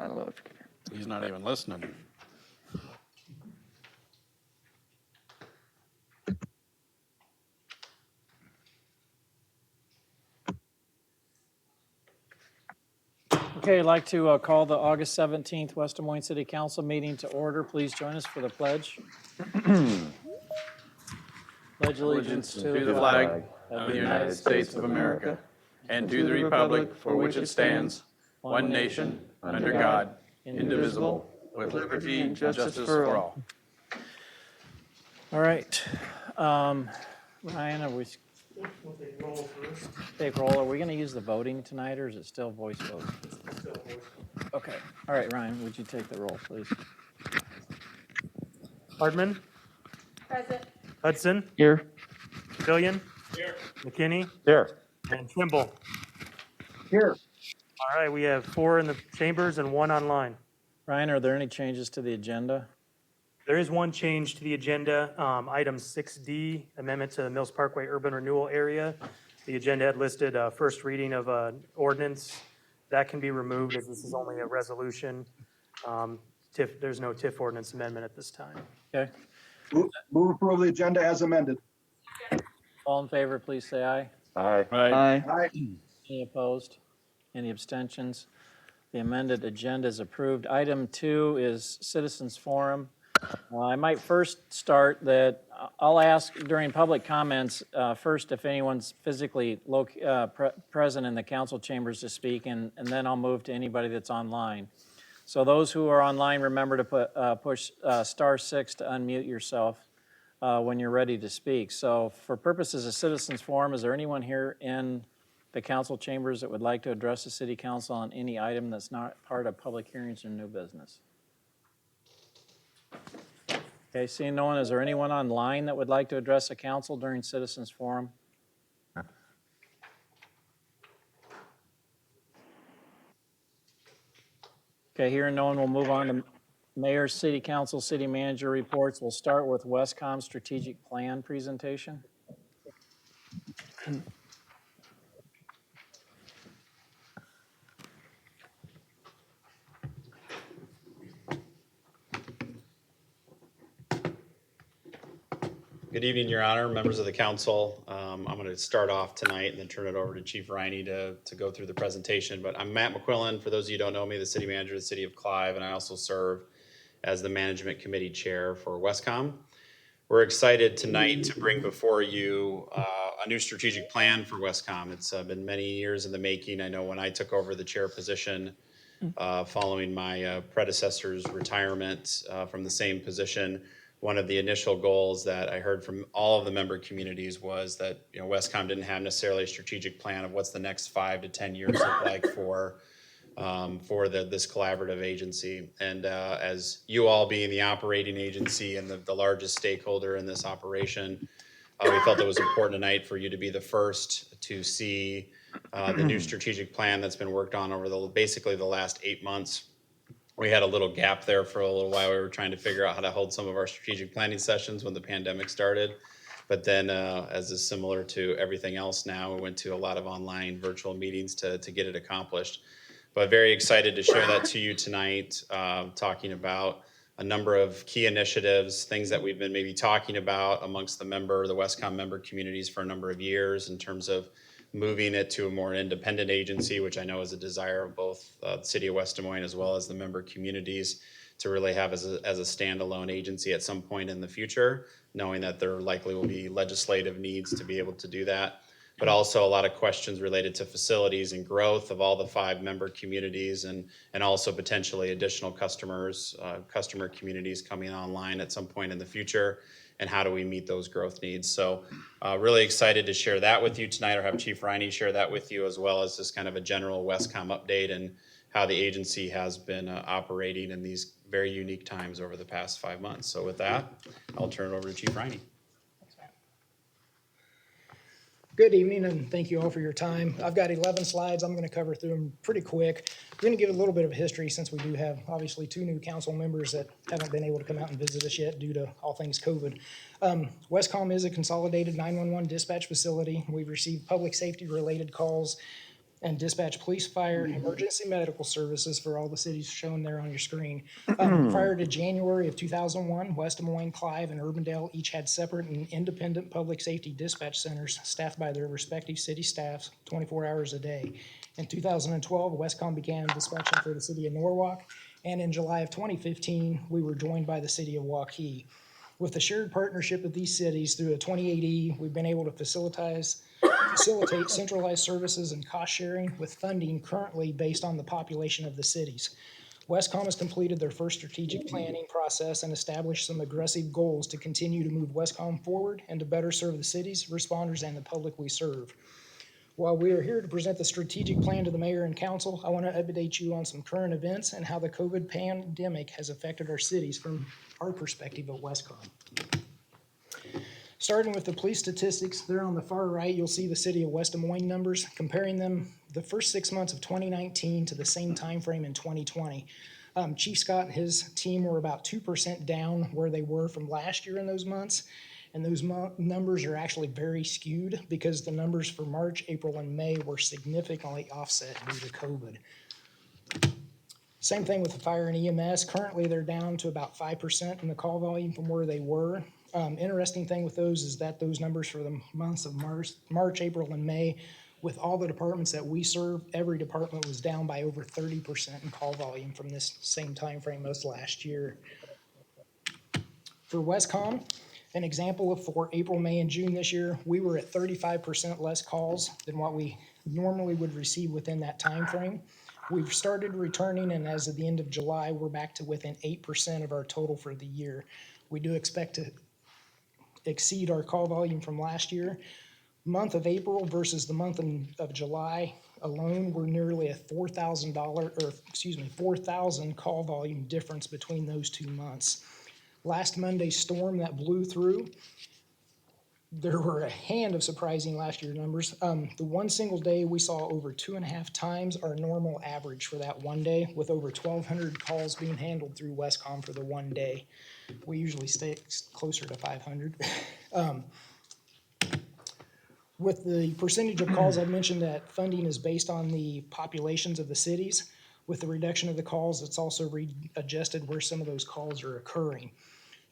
I don't know if you can hear. He's not even listening. Okay, I'd like to call the August 17th West Des Moines City Council meeting to order. Please join us for the pledge. Pledge allegiance to To the flag of the United States of America and to the republic for which it stands, one nation, under God, indivisible, with liberty and justice for all. All right. Ryan, are we take roll? Are we going to use the voting tonight, or is it still voice vote? Okay. All right, Ryan, would you take the roll, please? Hardman. Present. Hudson. Here. Billion. Here. McKinney. Here. And Trimble. Here. All right, we have 4 in the chambers and 1 online. Ryan, are there any changes to the agenda? There is one change to the agenda, item 6D, amendment to the Mills Parkway Urban Renewal Area. The agenda had listed first reading of an ordinance. That can be removed as this is only a resolution. There's no TIF ordinance amendment at this time. Okay. Move approval of the agenda as amended. All in favor, please say aye. Aye. Right. Aye. Any opposed? Any abstentions? The amended agenda is approved. Item 2 is citizens forum. I might first start that I'll ask during public comments first if anyone's physically present in the council chambers to speak, and then I'll move to anybody that's online. So those who are online, remember to push *6 to unmute yourself when you're ready to speak. So for purposes of citizens forum, is there anyone here in the council chambers that would like to address the city council on any item that's not part of public hearings or new business? Okay, seeing no one, is there anyone online that would like to address the council during citizens forum? Okay, hearing no one, we'll move on to mayor, city council, city manager reports. We'll start with Westcom strategic plan presentation. Good evening, Your Honor, members of the council. I'm going to start off tonight and then turn it over to Chief Riney to go through the presentation. But I'm Matt McQuillan. For those of you who don't know me, the city manager of the city of Clive, and I also serve as the management committee chair for Westcom. We're excited tonight to bring before you a new strategic plan for Westcom. It's been many years in the making. I know when I took over the chair position following my predecessor's retirement from the same position, one of the initial goals that I heard from all of the member communities was that Westcom didn't have necessarily a strategic plan of what's the next 5 to 10 years look like for this collaborative agency. And as you all being the operating agency and the largest stakeholder in this operation, we felt it was important tonight for you to be the first to see the new strategic plan that's been worked on over basically the last 8 months. We had a little gap there for a little while. We were trying to figure out how to hold some of our strategic planning sessions when the pandemic started. But then, as is similar to everything else now, we went to a lot of online virtual meetings to get it accomplished. But very excited to share that to you tonight, talking about a number of key initiatives, things that we've been maybe talking about amongst the Westcom member communities for a number of years in terms of moving it to a more independent agency, which I know is a desire of both the city of West Des Moines as well as the member communities to really have as a standalone agency at some point in the future, knowing that there likely will be legislative needs to be able to do that. But also a lot of questions related to facilities and growth of all the 5 member communities and also potentially additional customer communities coming online at some point in the future. And how do we meet those growth needs? So really excited to share that with you tonight, or have Chief Riney share that with you, as well as just kind of a general Westcom update and how the agency has been operating in these very unique times over the past 5 months. So with that, I'll turn it over to Chief Riney. Good evening, and thank you all for your time. I've got 11 slides. I'm going to cover through them pretty quick. We're going to give a little bit of history since we do have obviously 2 new council members that haven't been able to come out and visit us yet due to all things COVID. Westcom is a consolidated 911 dispatch facility. We've received public safety related calls and dispatch police, fire, emergency medical services for all the cities shown there on your screen. Prior to January of 2001, West Des Moines, Clive, and Urbandale each had separate and independent public safety dispatch centers staffed by their respective city staffs 24 hours a day. In 2012, Westcom began dispatching for the city of Norwalk, and in July of 2015, we were joined by the city of Waukee. With the shared partnership of these cities through a 28E, we've been able to facilitate centralized services and cost sharing with funding currently based on the population of the cities. Westcom has completed their first strategic planning process and established some aggressive goals to continue to move Westcom forward and to better serve the cities, responders, and the public we serve. While we are here to present the strategic plan to the mayor and council, I want to update you on some current events and how the COVID pandemic has affected our cities from our perspective at Westcom. Starting with the police statistics, there on the far right, you'll see the city of West Des Moines numbers, comparing them the first 6 months of 2019 to the same time frame in 2020. Chief Scott and his team were about 2% down where they were from last year in those months. And those numbers are actually very skewed because the numbers for March, April, and May were significantly offset due to COVID. Same thing with the fire and EMS. Currently, they're down to about 5% in the call volume from where they were. Interesting thing with those is that those numbers for the months of March, April, and May, with all the departments that we serve, every department was down by over 30% in call volume from this same time frame as last year. For Westcom, an example of for April, May, and June this year, we were at 35% less calls than what we normally would receive within that time frame. We've started returning, and as of the end of July, we're back to within 8% of our total for the year. We do expect to exceed our call volume from last year. Month of April versus the month of July alone, we're nearly a $4,000 call volume difference between those 2 months. Last Monday's storm that blew through, there were a hand of surprising last year numbers. The one single day we saw over 2.5 times our normal average for that one day, with over 1,200 calls being handled through Westcom for the one day. We usually stay closer to 500. With the percentage of calls, I mentioned that funding is based on the populations of the cities. With the reduction of the calls, it's also readjusted where some of those calls are occurring.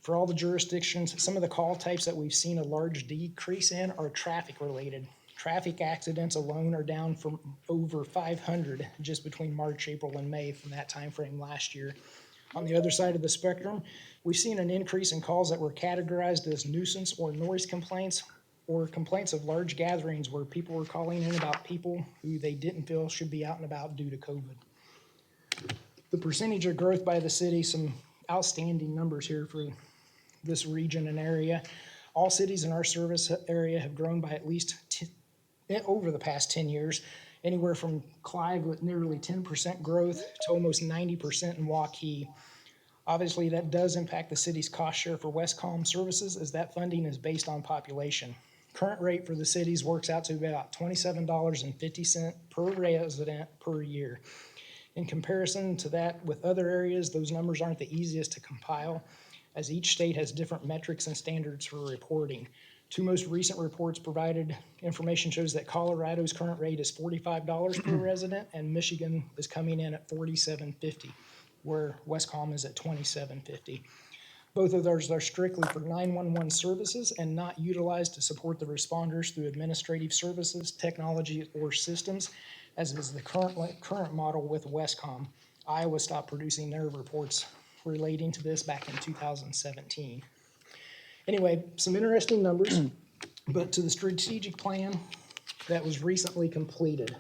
For all the jurisdictions, some of the call types that we've seen a large decrease in are traffic related. Traffic accidents alone are down from over 500 just between March, April, and May from that time frame last year. On the other side of the spectrum, we've seen an increase in calls that were categorized as nuisance or noise complaints, or complaints of large gatherings where people were calling in about people who they didn't feel should be out and about due to COVID. The percentage of growth by the city, some outstanding numbers here for this region and area. All cities in our service area have grown by at least over the past 10 years, anywhere from Clive with nearly 10% growth to almost 90% in Waukee. Obviously, that does impact the city's cost share for Westcom services, as that funding is based on population. Current rate for the cities works out to about $27.50 per resident per year. In comparison to that with other areas, those numbers aren't the easiest to compile, as each state has different metrics and standards for reporting. Two most recent reports provided information shows that Colorado's current rate is $45 per resident, and Michigan is coming in at $47.50, where Westcom is at $27.50. Both of those are strictly for 911 services and not utilized to support the responders through administrative services, technology, or systems, as is the current model with Westcom. Iowa stopped producing their reports relating to this back in 2017. Anyway, some interesting numbers, but to the strategic plan that was recently completed.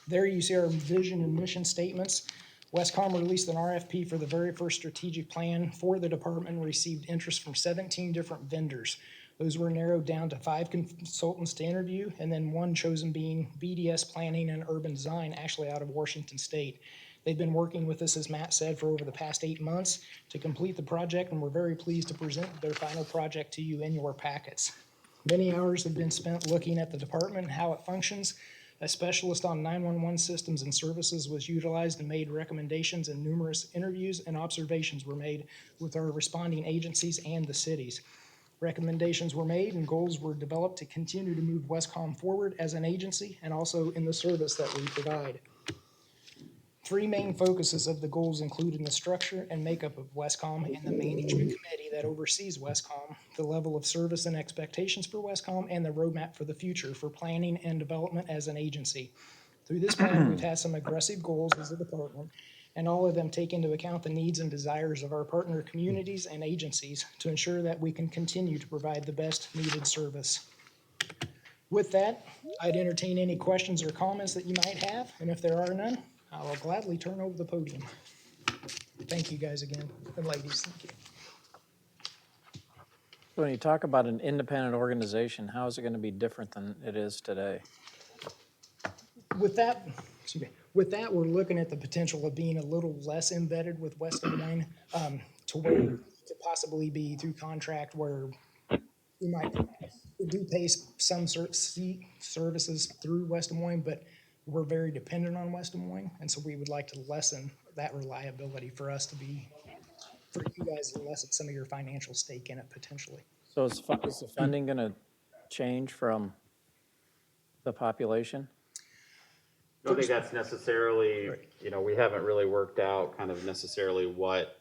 There you see our vision and mission statements. Westcom released an RFP for the very first strategic plan for the department and received interest from 17 different vendors. Those were narrowed down to 5 consultants to interview, and then one chosen being BDS Planning and Urban Design, actually out of Washington State. They've been working with us, as Matt said, for over the past 8 months to complete the project, and we're very pleased to present their final project to you in your packets. Many hours have been spent looking at the department and how it functions. A specialist on 911 systems and services was utilized and made recommendations, and numerous interviews and observations were made with our responding agencies and the cities. Recommendations were made and goals were developed to continue to move Westcom forward as an agency and also in the service that we provide. Three main focuses of the goals include in the structure and makeup of Westcom and the management committee that oversees Westcom, the level of service and expectations for Westcom, and the roadmap for the future for planning and development as an agency. Through this plan, we've had some aggressive goals as a department, and all of them take into account the needs and desires of our partner communities and agencies to ensure that we can continue to provide the best needed service. With that, I'd entertain any questions or comments that you might have, and if there are none, I will gladly turn over the podium. Thank you guys again, and ladies, thank you. When you talk about an independent organization, how is it going to be different than it is today? With that, we're looking at the potential of being a little less embedded with West Des Moines, to where it could possibly be through contract where we do pay some services through West Des Moines, but we're very dependent on West Des Moines, and so we would like to lessen that reliability for you guys to lessen some of your financial stake in it potentially. So is the funding going to change from the population? I don't think that's necessarily, we haven't really worked out kind of necessarily what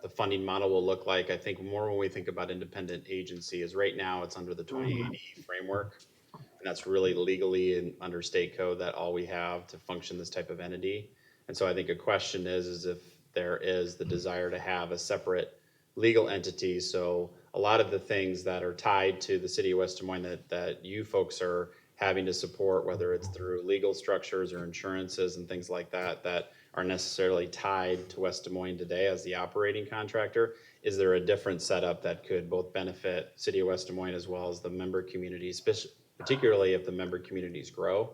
the funding model will look like. I think more when we think about independent agency is right now it's under the 2080 framework. And that's really legally and under state code that all we have to function this type of entity. And so I think a question is if there is the desire to have a separate legal entity. So a lot of the things that are tied to the city of West Des Moines that you folks are having to support, whether it's through legal structures or insurances and things like that, that are necessarily tied to West Des Moines today as the operating contractor, is there a different setup that could both benefit city of West Des Moines as well as the member communities, particularly if the member communities grow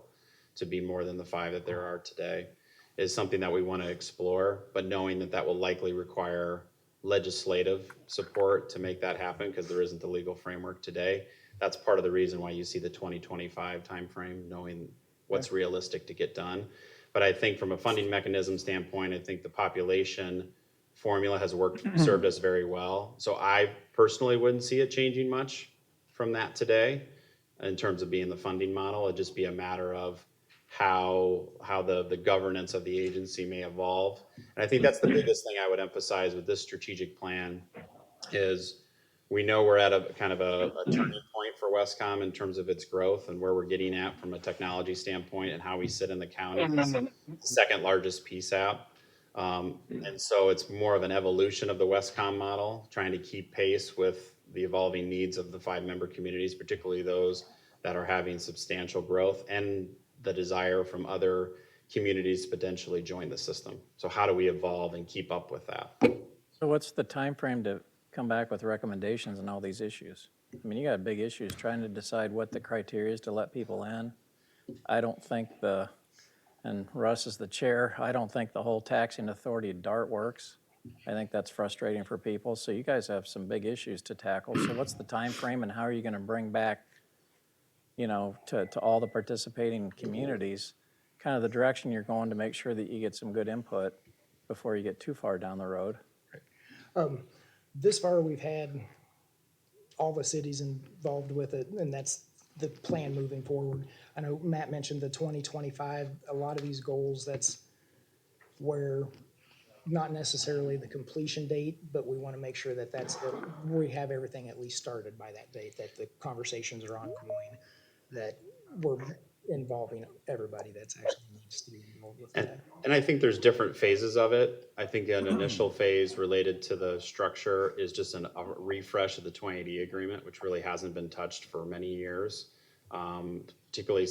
to be more than the 5 that there are today, is something that we want to explore, but knowing that that will likely require legislative support to make that happen because there isn't the legal framework today. That's part of the reason why you see the 2025 timeframe, knowing what's realistic to get done. But I think from a funding mechanism standpoint, I think the population formula has served us very well. So I personally wouldn't see it changing much from that today in terms of being the funding model. It'd just be a matter of how the governance of the agency may evolve. And I think that's the biggest thing I would emphasize with this strategic plan is we know we're at a kind of a turning point for Westcom in terms of its growth and where we're getting at from a technology standpoint and how we sit in the county. It's the second largest PSAP. And so it's more of an evolution of the Westcom model, trying to keep pace with the evolving needs of the 5 member communities, particularly those that are having substantial growth and the desire from other communities to potentially join the system. So how do we evolve and keep up with that? So what's the time frame to come back with recommendations on all these issues? I mean, you got big issues trying to decide what the criteria is to let people in. I don't think and Russ is the chair, I don't think the whole taxing authority of DART works. I think that's frustrating for people. So you guys have some big issues to tackle. So what's the time frame and how are you going to bring back, to all the participating communities, kind of the direction you're going to make sure that you get some good input before you get too far down the road? This far, we've had all the cities involved with it, and that's the plan moving forward. I know Matt mentioned the 2025, a lot of these goals, that's where not necessarily the completion date, but we want to make sure that we have everything at least started by that date, that the conversations are ongoing, that we're involving everybody that's actually needs to be involved with that. And I think there's different phases of it. I think an initial phase related to the structure is just a refresh of the 2080 agreement, which really hasn't been touched for many years, particularly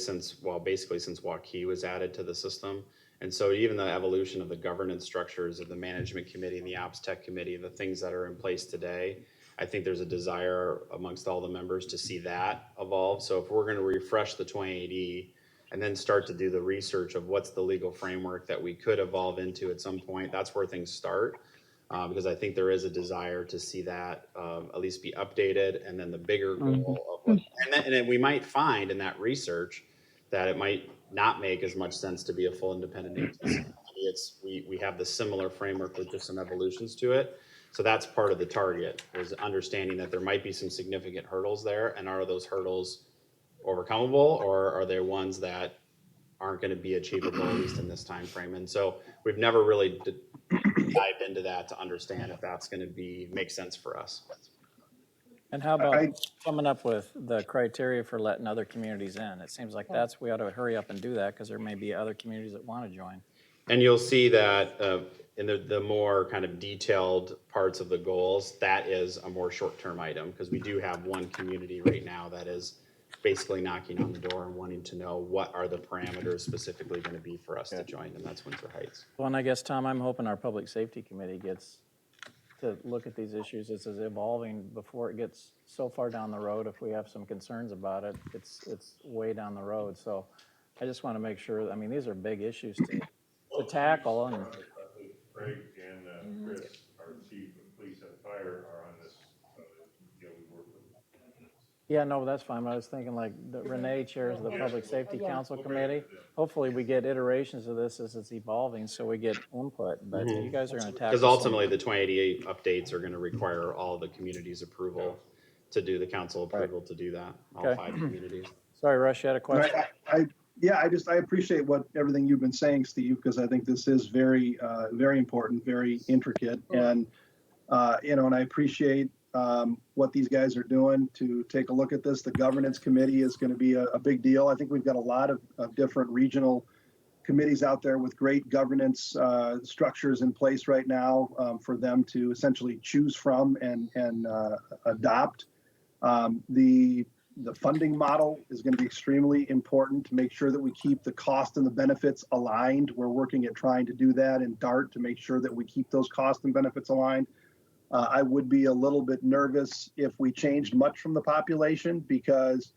basically since Waukee was added to the system. And so even the evolution of the governance structures of the management committee and the ops tech committee, the things that are in place today, I think there's a desire amongst all the members to see that evolve. So if we're going to refresh the 2080 and then start to do the research of what's the legal framework that we could evolve into at some point, that's where things start. Because I think there is a desire to see that at least be updated, and then the bigger goal of and then we might find in that research that it might not make as much sense to be a full independent agency. We have the similar framework with just some evolutions to it. So that's part of the target, is understanding that there might be some significant hurdles there, and are those hurdles overcomable, or are there ones that aren't going to be achievable, at least in this time frame? And so we've never really dived into that to understand if that's going to make sense for us. And how about I- coming up with the criteria for letting other communities in? It seems like we ought to hurry up and do that because there may be other communities that want to join. And you'll see that in the more kind of detailed parts of the goals, that is a more short-term item, because we do have one community right now that is basically knocking on the door and wanting to know what are the parameters specifically going to be for us to join, and that's Windsor Heights. Well, and I guess, Tom, I'm hoping our Public Safety Committee gets to look at these issues as it's evolving before it gets so far down the road. If we have some concerns about it, it's way down the road. So I just want to make sure, I mean, these are big issues to tackle. And Craig and Chris, our chief of police and fire, are on this, we work with them. yeah, no, that's fine. I was thinking like Renee chairs the Public Safety Council Committee. Hopefully we get iterations of this as it's evolving so we get input, but you guys are going to tackle. Because ultimately, the 2088 updates are going to require all the communities' approval to do the council approval to do that, all Okay. 5 communities. Sorry, Rush, you had a question? I appreciate everything you've been saying, Steve, because I think this is very, very important, very intricate. And, and I appreciate what these guys are doing to take a look at this. The governance committee is going to be a big deal. I think we've got a lot of different regional committees out there with great governance structures in place right now for them to essentially choose from and adopt. The funding model is going to be extremely important to make sure that we keep the cost and the benefits aligned. We're working at trying to do that in DART to make sure that we keep those costs and benefits aligned. I would be a little bit nervous if we changed much from the population, because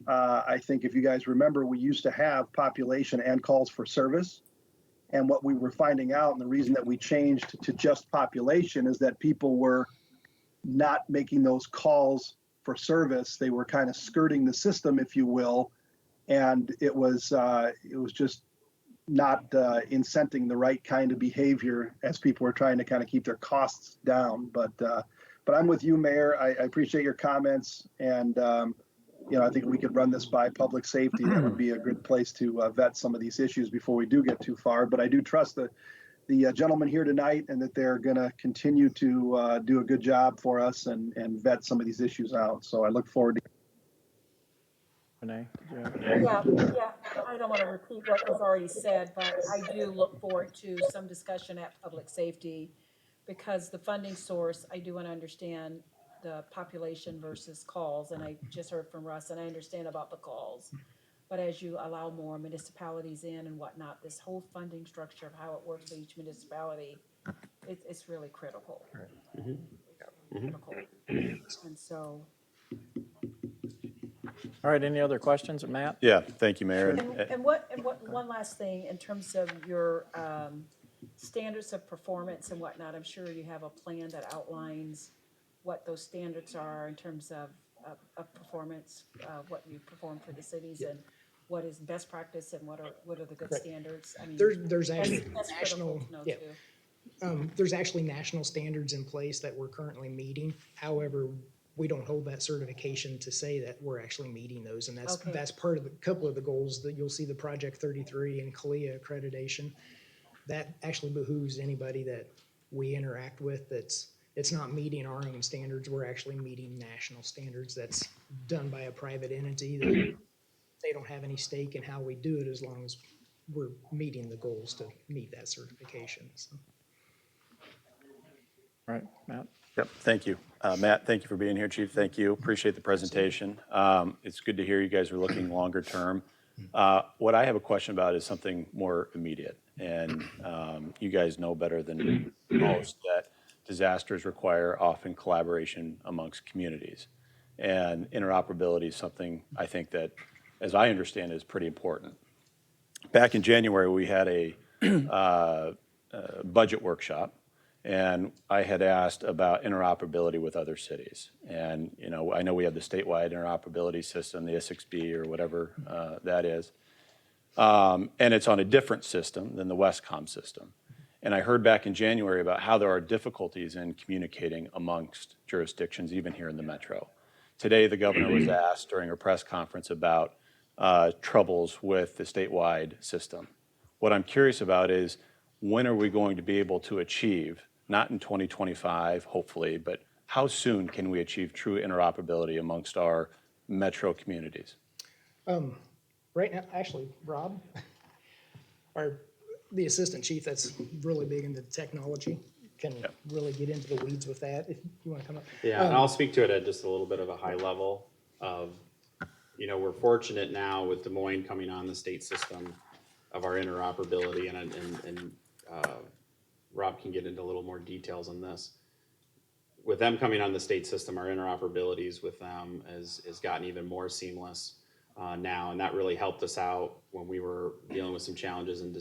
I think if you guys remember, we used to have population and calls for service. And what we were finding out, and the reason that we changed to just population, is that people were not making those calls for service. They were kind of skirting the system, if you will, and it was just not incenting the right kind of behavior as people were trying to kind of keep their costs down. But I'm with you, Mayor. I appreciate your comments, and I think we could run this by public safety. That would be a good place to vet some of these issues before we do get too far. But I do trust the gentlemen here tonight, and that they're going to continue to do a good job for us and vet some of these issues out. So I look forward to. Renee? Did you have- Yeah, I don't want to repeat what was already said, but I do look forward to some discussion at public safety, because the funding source, I do want to understand the population versus calls, and I just heard from Russ, and I understand about the calls. But as you allow more municipalities in and whatnot, this whole funding structure of how it works for each municipality, it's really critical. Critical. And so, All right, any other questions, Matt? Yeah, thank you, Mayor. and what, one last thing, in terms of your standards of performance and whatnot, I'm sure you have a plan that outlines what those standards are in terms of performance, what you perform for the cities, and what is best practice, and what are the good Correct. standards? I mean, There's actually that's national, critical to know yeah. too. There's actually national standards in place that we're currently meeting. However, we don't hold that certification to say that we're actually meeting those. And Okay. that's part of a couple of the goals that you'll see, the Project 33 and CLIA accreditation. That actually behooves anybody that we interact with it's not meeting our own standards. We're actually meeting national standards that's done by a private entity that they don't have any stake in how we do it, as long as we're meeting the goals to meet that certification. So. All right, Matt? Yep, thank you. Matt, thank you for being here, Chief. Thank you. Appreciate the presentation. It's good to hear you guys are looking longer term. What I have a question about is something more immediate. And you guys know better than most that disasters require often collaboration amongst communities. And interoperability is something I think that, as I understand, is pretty important. Back in January, we had a budget workshop, and I had asked about interoperability with other cities. And, I know we have the statewide interoperability system, the SXB or whatever that is. And it's on a different system than the Westcom system. And I heard back in January about how there are difficulties in communicating amongst jurisdictions, even here in the metro. Today, the governor was asked during her press conference about troubles with the statewide system. What I'm curious about is, when are we going to be able to achieve, not in 2025, hopefully, but how soon can we achieve true interoperability amongst our metro communities? Right now, actually, Rob, the assistant chief that's really big into technology, can really get into the weeds with that, if you want to come up. Yeah, and I'll speak to it at just a little bit of a high level of, we're fortunate now with Des Moines coming on the state system of our interoperability, and Rob can get into a little more details on this. With them coming on the state system, our interoperabilities with them has gotten even more seamless now, and that really helped us out when we were dealing with some challenges in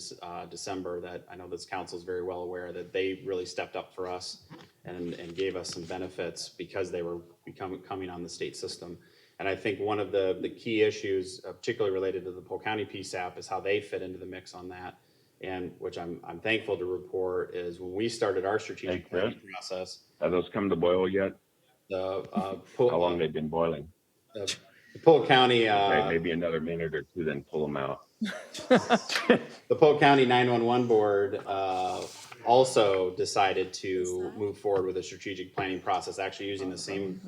December that I know this council is very well aware that they really stepped up for us and gave us some benefits because they were coming on the state system. And I think one of the key issues, particularly related to the Polk County PSAP, is how they fit into the mix on that. And which I'm thankful to report is when we started our strategic planning process. Have those come to boil yet? How How long they've been boiling? The Polk County. Okay, maybe another minute or two, then pull them out. The Polk County 911 board also decided to move forward with a strategic planning process, actually using the same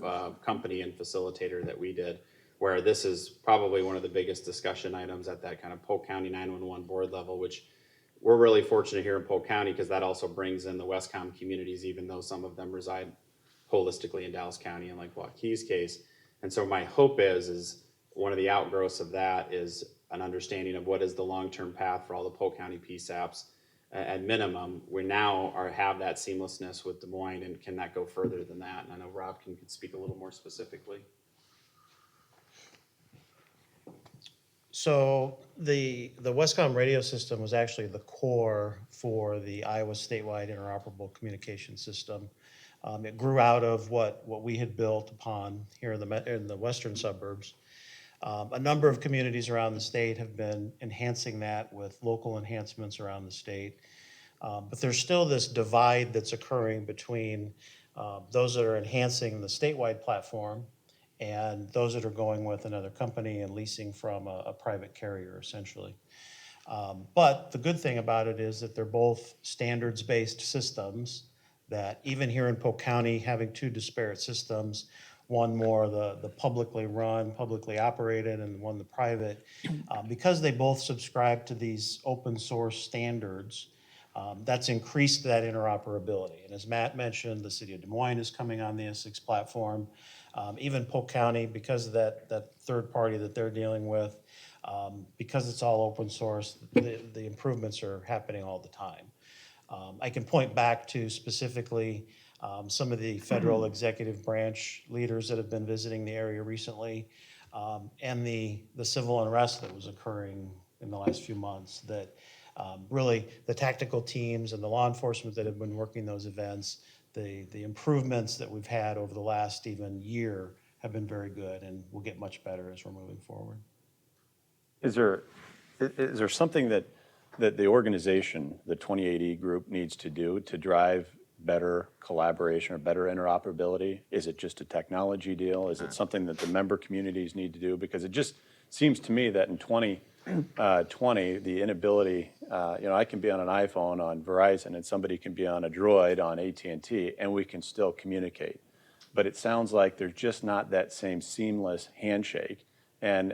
company and facilitator that we did, where this is probably one of the biggest discussion items at that kind of Polk County 911 board level, which we're really fortunate here in Polk County because that also brings in the Westcom communities, even though some of them reside holistically in Dallas County, in like Waukees case. And so my hope is one of the outgrowths of that is an understanding of what is the long-term path for all the Polk County PSAPs. At minimum, we now have that seamlessness with Des Moines, and can that go further than that? And I know Rob can speak a little more specifically. So the Westcom radio system was actually the core for the Iowa statewide interoperable communication system. It grew out of what we had built upon here in the western suburbs. A number of communities around the state have been enhancing that with local enhancements around the state. But there's still this divide that's occurring between those that are enhancing the statewide platform and those that are going with another company and leasing from a private carrier, essentially. But the good thing about it is that they're both standards-based systems that even here in Polk County, having two disparate systems, one more the publicly run, publicly operated, and one the private, because they both subscribe to these open source standards, that's increased that interoperability. And as Matt mentioned, the city of Des Moines is coming on the Essex platform. Even Polk County, because of that third party that they're dealing with, because it's all open source, the improvements are happening all the time. I can point back to specifically some of the federal executive branch leaders that have been visiting the area recently, and the civil unrest that was occurring in the last few months, that really the tactical teams and the law enforcement that have been working those events, the improvements that we've had over the last even year have been very good and will get much better as we're moving forward. Is there something that the organization, the 2080 group, needs to do to drive better collaboration or better interoperability? Is it just a technology deal? Is it something that the member communities need to do? Because it just seems to me that in 2020, the inability, I can be on an iPhone on Verizon and somebody can be on a Droid on AT&T and we can still communicate. But it sounds like there's just not that same seamless handshake. And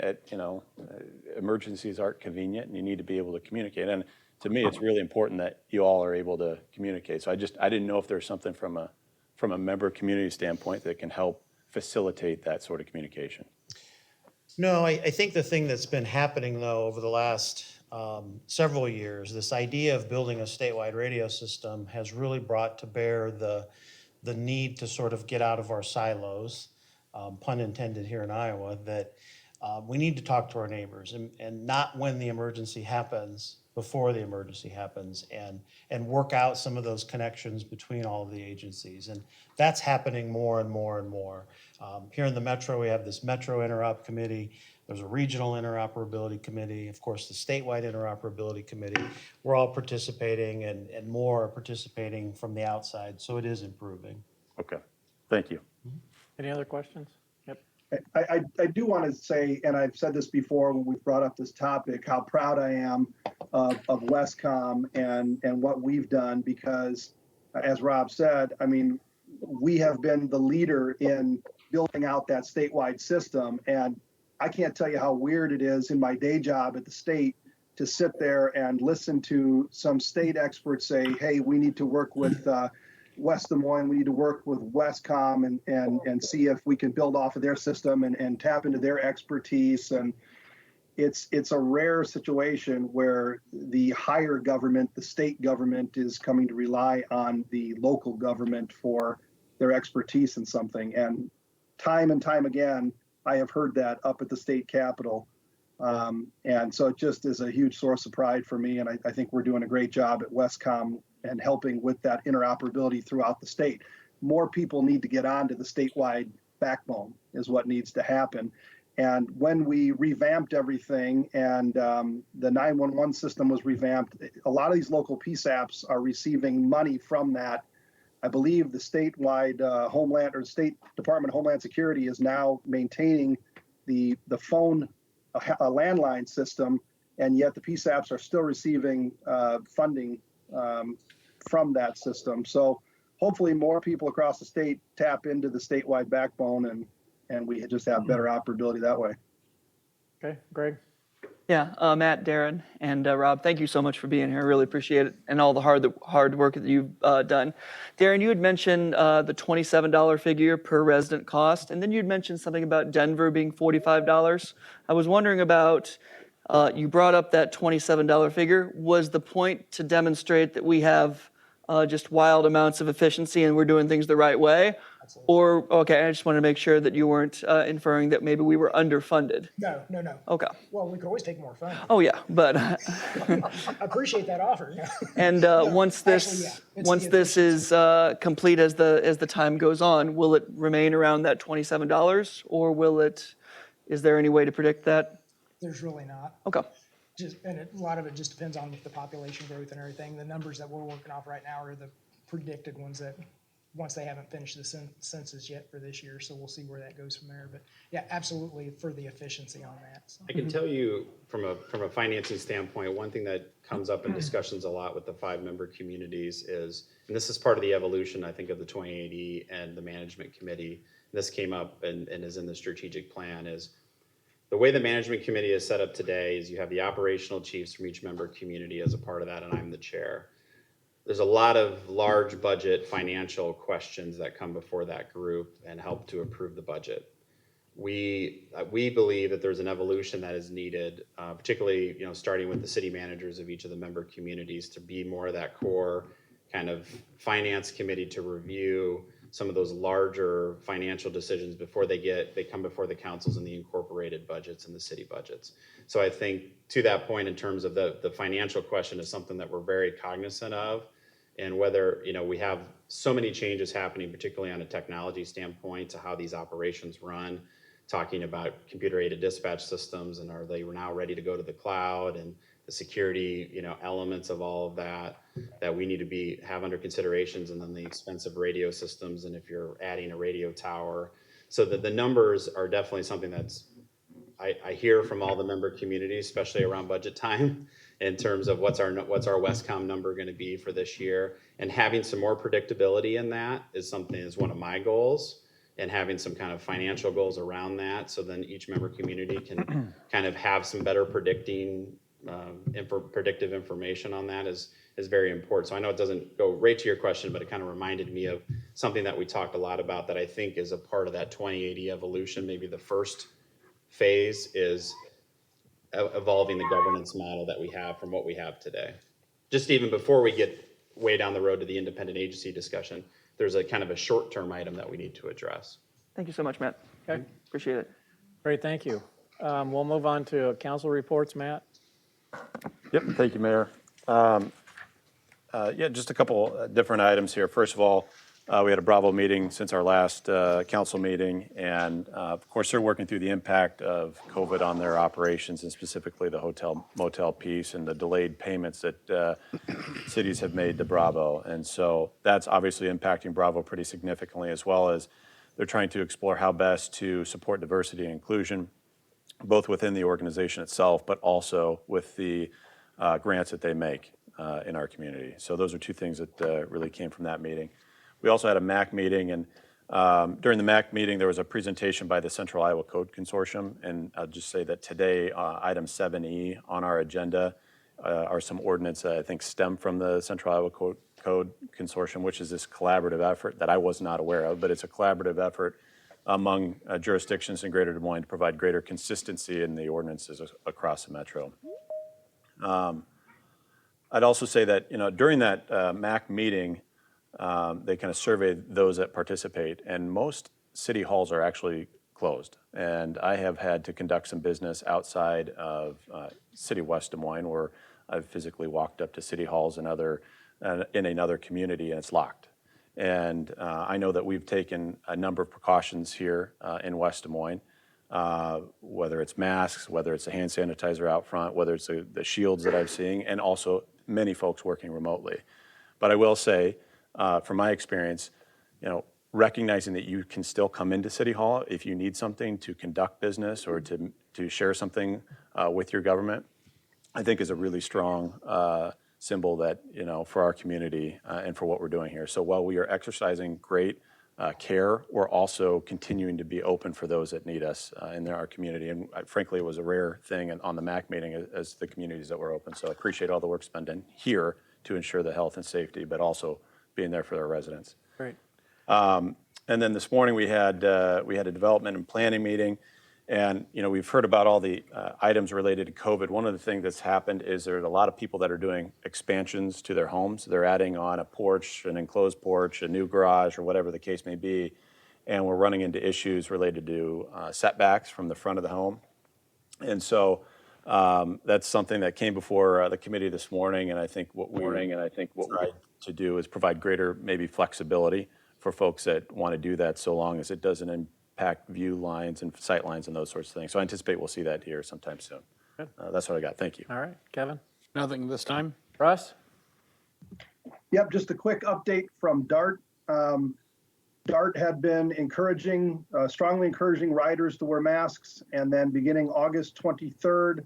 emergencies aren't convenient, and you need to be able to communicate. And to me, it's really important that you all are able to communicate. So I didn't know if there's something from a member community standpoint that can help facilitate that sort of communication. No, I think the thing that's been happening though over the last several years, this idea of building a statewide radio system has really brought to bear the need to sort of get out of our silos, pun intended here in Iowa, that we need to talk to our neighbors and not when the emergency happens, before the emergency happens, and work out some of those connections between all of the agencies. And that's happening more and more and more. Here in the Metro, we have this Metro Interop Committee. There's a regional interoperability committee, of course, the statewide interoperability committee. We're all participating and more are participating from the outside, so it is improving. Okay, thank you. Any other questions? Yep. I do want to say, and I've said this before when we've brought up this topic, how proud I am of Westcom and what we've done, because as Rob said, I mean, we have been the leader in building out that statewide system. And I can't tell you how weird it is in my day job at the state to sit there and listen to some state experts say, hey, we need to work with West Des Moines, we need to work with Westcom and see if we can build off of their system and tap into their expertise. And it's a rare situation where the higher government, the state government, is coming to rely on the local government for their expertise in something. And time again, I have heard that up at the state capitol. And so it just is a huge source of pride for me. And I think we're doing a great job at Westcom and helping with that interoperability throughout the state. More people need to get onto the statewide backbone is what needs to happen. And when we revamped everything and the 911 system was revamped, a lot of these local PSAPs are receiving money from that. I believe the statewide Homeland or State Department of Homeland Security is now maintaining the phone landline system, and yet the PSAPs are still receiving funding from that system. So hopefully more people across the state tap into the statewide backbone and we just have better operability that way. Okay, Greg? Yeah, Matt, Darren, and Rob, thank you so much for being here. I really appreciate it and all the hard work that you've done. Darren, you had mentioned the $27 figure per resident cost, and then you'd mentioned something about Denver being $45. I was wondering about, you brought up that $27 figure. Was the point to demonstrate that we have just wild amounts of efficiency and we're doing things the right way? Or, okay, I just wanted to make sure that you weren't inferring that maybe we were underfunded. No. Okay. Well, we could always take more funding. Oh, yeah, but, I appreciate that offer. and once this, actually, yeah, it's once the this is complete as the time goes on, will it remain around that $27? Or is there any way to predict that? There's really not. Okay. And a lot of it just depends on the population growth and everything. The numbers that we're working off right now are the predicted ones that, once they haven't finished the census yet for this year, so we'll see where that goes from there. But yeah, absolutely for the efficiency on that. So. I can tell you from a financing standpoint, one thing that comes up in discussions a lot with the 5-member communities is, and this is part of the evolution, I think, of the 2080 and the management committee. This came up and is in the strategic plan, is the way the management committee is set up today is you have the operational chiefs from each member community as a part of that, and I'm the chair. There's a lot of large budget financial questions that come before that group and help to approve the budget. We believe that there's an evolution that is needed, particularly starting with the city managers of each of the member communities, to be more of that core kind of finance committee to review some of those larger financial decisions before they come before the councils and the incorporated budgets and the city budgets. So I think to that point, in terms of the financial question, is something that we're very cognizant of. And whether, we have so many changes happening, particularly on a technology standpoint, to how these operations run, talking about computer-aided dispatch systems, and are they now ready to go to the cloud, and the security, elements of all of that we need to have under considerations, and then the expensive radio systems, and if you're adding a radio tower. So that the numbers are definitely something that's, I hear from all the member communities, especially around budget time, in terms of what's our Westcom number going to be for this year, and having some more predictability in that is one of my goals, and having some kind of financial goals around that, so then each member community can kind of have some better predictive information on that is very important. So I know it doesn't go right to your question, but it kind of reminded me of something that we talked a lot about that I think is a part of that 2080 evolution. Maybe the first phase is evolving the governance model that we have from what we have today. Just even before we get way down the road to the independent agency discussion, there's a kind of a short-term item that we need to address. Thank you so much, Matt. Okay. Appreciate it. Great, thank you. We'll move on to council reports, Matt. Yep, thank you, Mayor. Yeah, just a couple different items here. First of all, We had a Bravo meeting since our last council meeting, and of course, they're working through the impact of COVID on their operations, and specifically the hotel motel piece and the delayed payments that cities have made to Bravo. And so that's obviously impacting Bravo pretty significantly, as well as they're trying to explore how best to support diversity and inclusion, both within the organization itself, but also with the grants that they make in our community. So those are two things that really came from that meeting. We also had a MAC meeting, and during the MAC meeting, there was a presentation by the Central Iowa Code Consortium, and I'll just say that today, item 7E on our agenda are some ordinance that I think stem from the Central Iowa Code Consortium, which is this collaborative effort that I was not aware of, but it's a collaborative effort among jurisdictions in Greater Des Moines to provide greater consistency in the ordinances across the metro. I'd also say that, during that MAC meeting, they kind of surveyed those that participate, and most city halls are actually closed. And I have had to conduct some business outside of City of West Des Moines, where I've physically walked up to city halls and in another community, and it's locked. And I know that we've taken a number of precautions here in West Des Moines, whether it's masks, whether it's a hand sanitizer out front, whether it's the shields that I'm seeing, and also many folks working remotely. But I will say, from my experience, recognizing that you can still come into City Hall if you need something to conduct business or to share something with your government, I think is a really strong symbol that, for our community and for what we're doing here. So while we are exercising great care, we're also continuing to be open for those that need us in our community. And frankly, it was a rare thing on the MAC meeting as the communities that were open. So I appreciate all the work spent in here to ensure the health and safety, but also being there for our residents. Great. And then this morning we had a development and planning meeting, and we've heard about all the items related to COVID. One of the things that's happened is there's a lot of people that are doing expansions to their homes. They're adding on a porch, an enclosed porch, a new garage, or whatever the case may be, and we're running into issues related to setbacks from the front of the home. And so that's something that came before the committee this morning, and I think what we tried to do is provide greater maybe flexibility for folks that want to do that, so long as it doesn't impact view lines and sight lines and those sorts of things. So I anticipate we'll see that here sometime soon. Good. That's what I got. Thank you. All right, Kevin? Nothing this time. Russ? Yep, just a quick update from DART. DART had been strongly encouraging riders to wear masks, and then beginning August 23rd,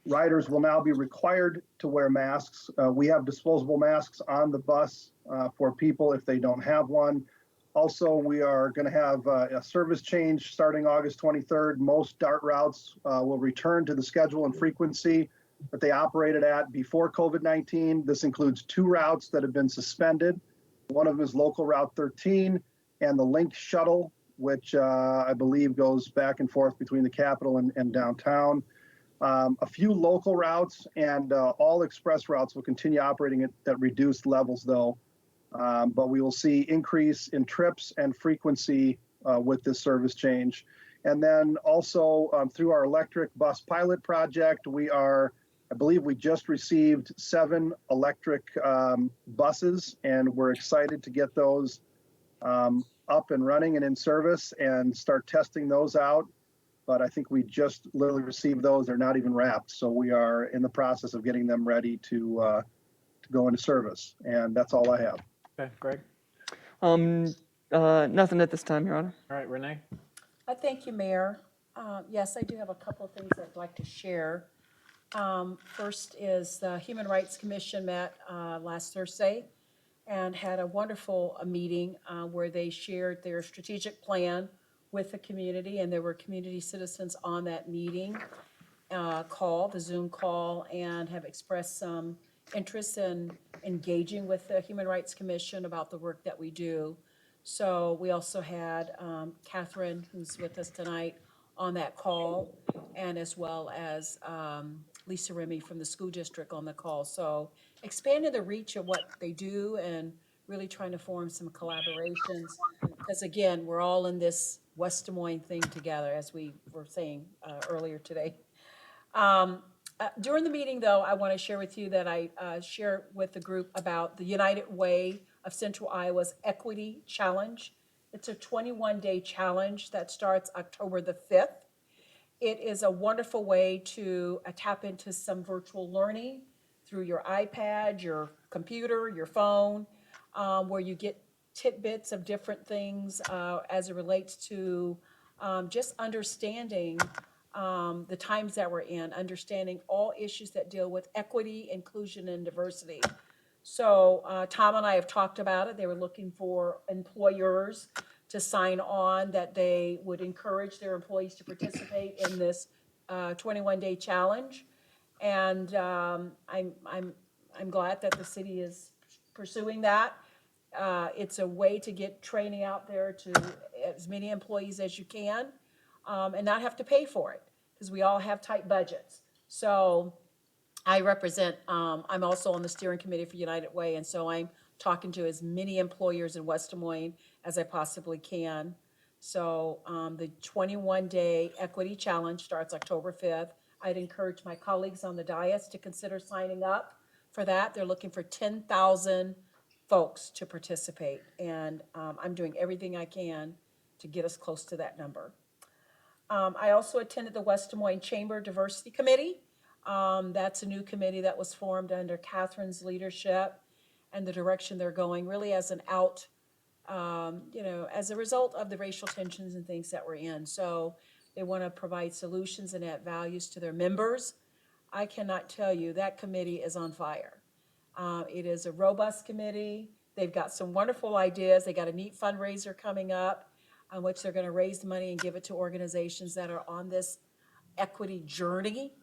riders will now be required to wear masks. We have disposable masks on the bus for people if they don't have one. Also, we are going to have a service change starting August 23rd. Most DART routes will return to the schedule and frequency that they operated at before COVID-19. This includes 2 routes that have been suspended. One of them is local Route 13 and the Link Shuttle, which I believe goes back and forth between the Capitol and downtown. A few local routes and all express routes will continue operating at reduced levels, though. But we will see increase in trips and frequency with this service change. And then also through our electric bus pilot project, I believe we just received 7 electric buses, and we're excited to get those up and running and in service and start testing those out. But I think we just literally received those. They're not even wrapped. So we are in the process of getting them ready to go into service. And that's all I have. Okay, Greg? Nothing at this time, Your Honor. All right, Renee? Thank you, Mayor. Yes, I do have a couple of things I'd like to share. First is the Human Rights Commission met last Thursday and had a wonderful meeting where they shared their strategic plan with the community, and there were community citizens on that meeting the Zoom call, and have expressed some interest in engaging with the Human Rights Commission about the work that we do. So we also had Catherine, who's with us tonight, on that call, and as well as Lisa Remy from the school district on the call. So expanding the reach of what they do and really trying to form some collaborations, because again, we're all in this West Des Moines thing together, as we were saying earlier today. During the meeting, though, I want to share with you that I share with the group about the United Way of Central Iowa's Equity Challenge. It's a 21-day challenge that starts October the 5th. It is a wonderful way to tap into some virtual learning through your iPad, your computer, your phone, where you get tidbits of different things as it relates to just understanding the times that we're in, understanding all issues that deal with equity, inclusion, and diversity. So Tom and I have talked about it. They were looking for employers to sign on, that they would encourage their employees to participate in this 21-day challenge. And I'm glad that the city is pursuing that. It's a way to get training out there to as many employees as you can, and not have to pay for it, because we all have tight budgets. So I represent, I'm also on the steering committee for United Way, and so I'm talking to as many employers in West Des Moines as I possibly can. So the 21-day equity challenge starts October 5th. I'd encourage my colleagues on the dais to consider signing up for that. They're looking for 10,000 folks to participate, and I'm doing everything I can to get us close to that number. I also attended the West Des Moines Chamber Diversity Committee. That's a new committee that was formed under Catherine's leadership and the direction they're going, really as an out, as a result of the racial tensions and things that we're in. So they want to provide solutions and add values to their members. I cannot tell you, that committee is on fire. It is a robust committee. They've got some wonderful ideas. They got a neat fundraiser coming up on which they're going to raise the money and give it to organizations that are on this equity journey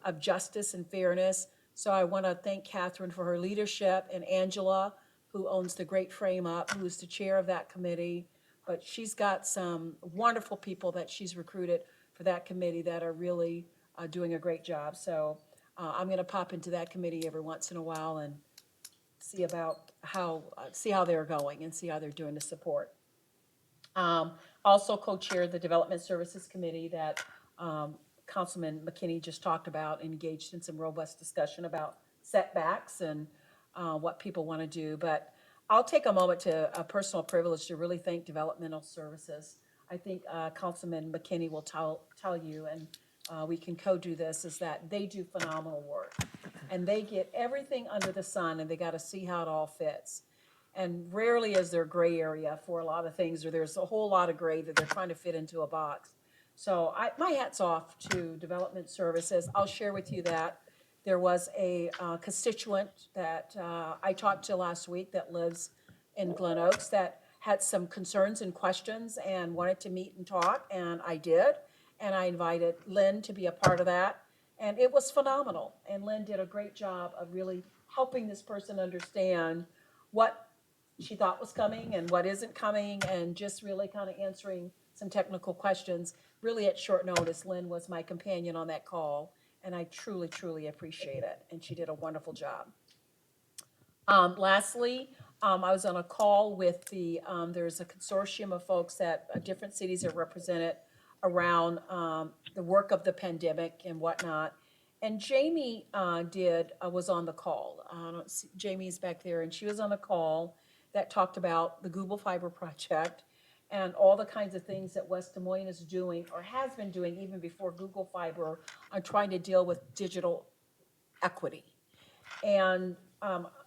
of justice and fairness. So I want to thank Catherine for her leadership, and Angela, who owns the Great Frame Up, who is the chair of that committee. But she's got some wonderful people that she's recruited for that committee that are really doing a great job. So I'm going to pop into that committee every once in a while and see about how they're going and see how they're doing to support. Also co-chair the Development Services Committee that Councilman McKinney just talked about, and engaged in some robust discussion about setbacks and what people want to do. But I'll take a moment to a personal privilege to really thank Developmental Services. I think Councilman McKinney will tell you, and we can co-do this, is that they do phenomenal work. And they get everything under the sun, and they got to see how it all fits. And rarely is there gray area for a lot of things, or there's a whole lot of gray that they're trying to fit into a box. So my hat's off to Development Services. I'll share with you that there was a constituent that I talked to last week that lives in Glen Oaks that had some concerns and questions and wanted to meet and talk, and I did. And I invited Lynn to be a part of that, and it was phenomenal. And Lynn did a great job of really helping this person understand what she thought was coming and what isn't coming, and just really kind of answering some technical questions. Really at short notice, Lynn was my companion on that call, and I truly, truly appreciate it. And she did a wonderful job. Lastly, I was on a call with there's a consortium of folks that different cities are represented around the work of the pandemic and whatnot. And Jamie was on the call. Jamie's back there, and she was on a call that talked about the Google Fiber project and all the kinds of things that West Des Moines is doing, or has been doing even before Google Fiber, on trying to deal with digital equity. And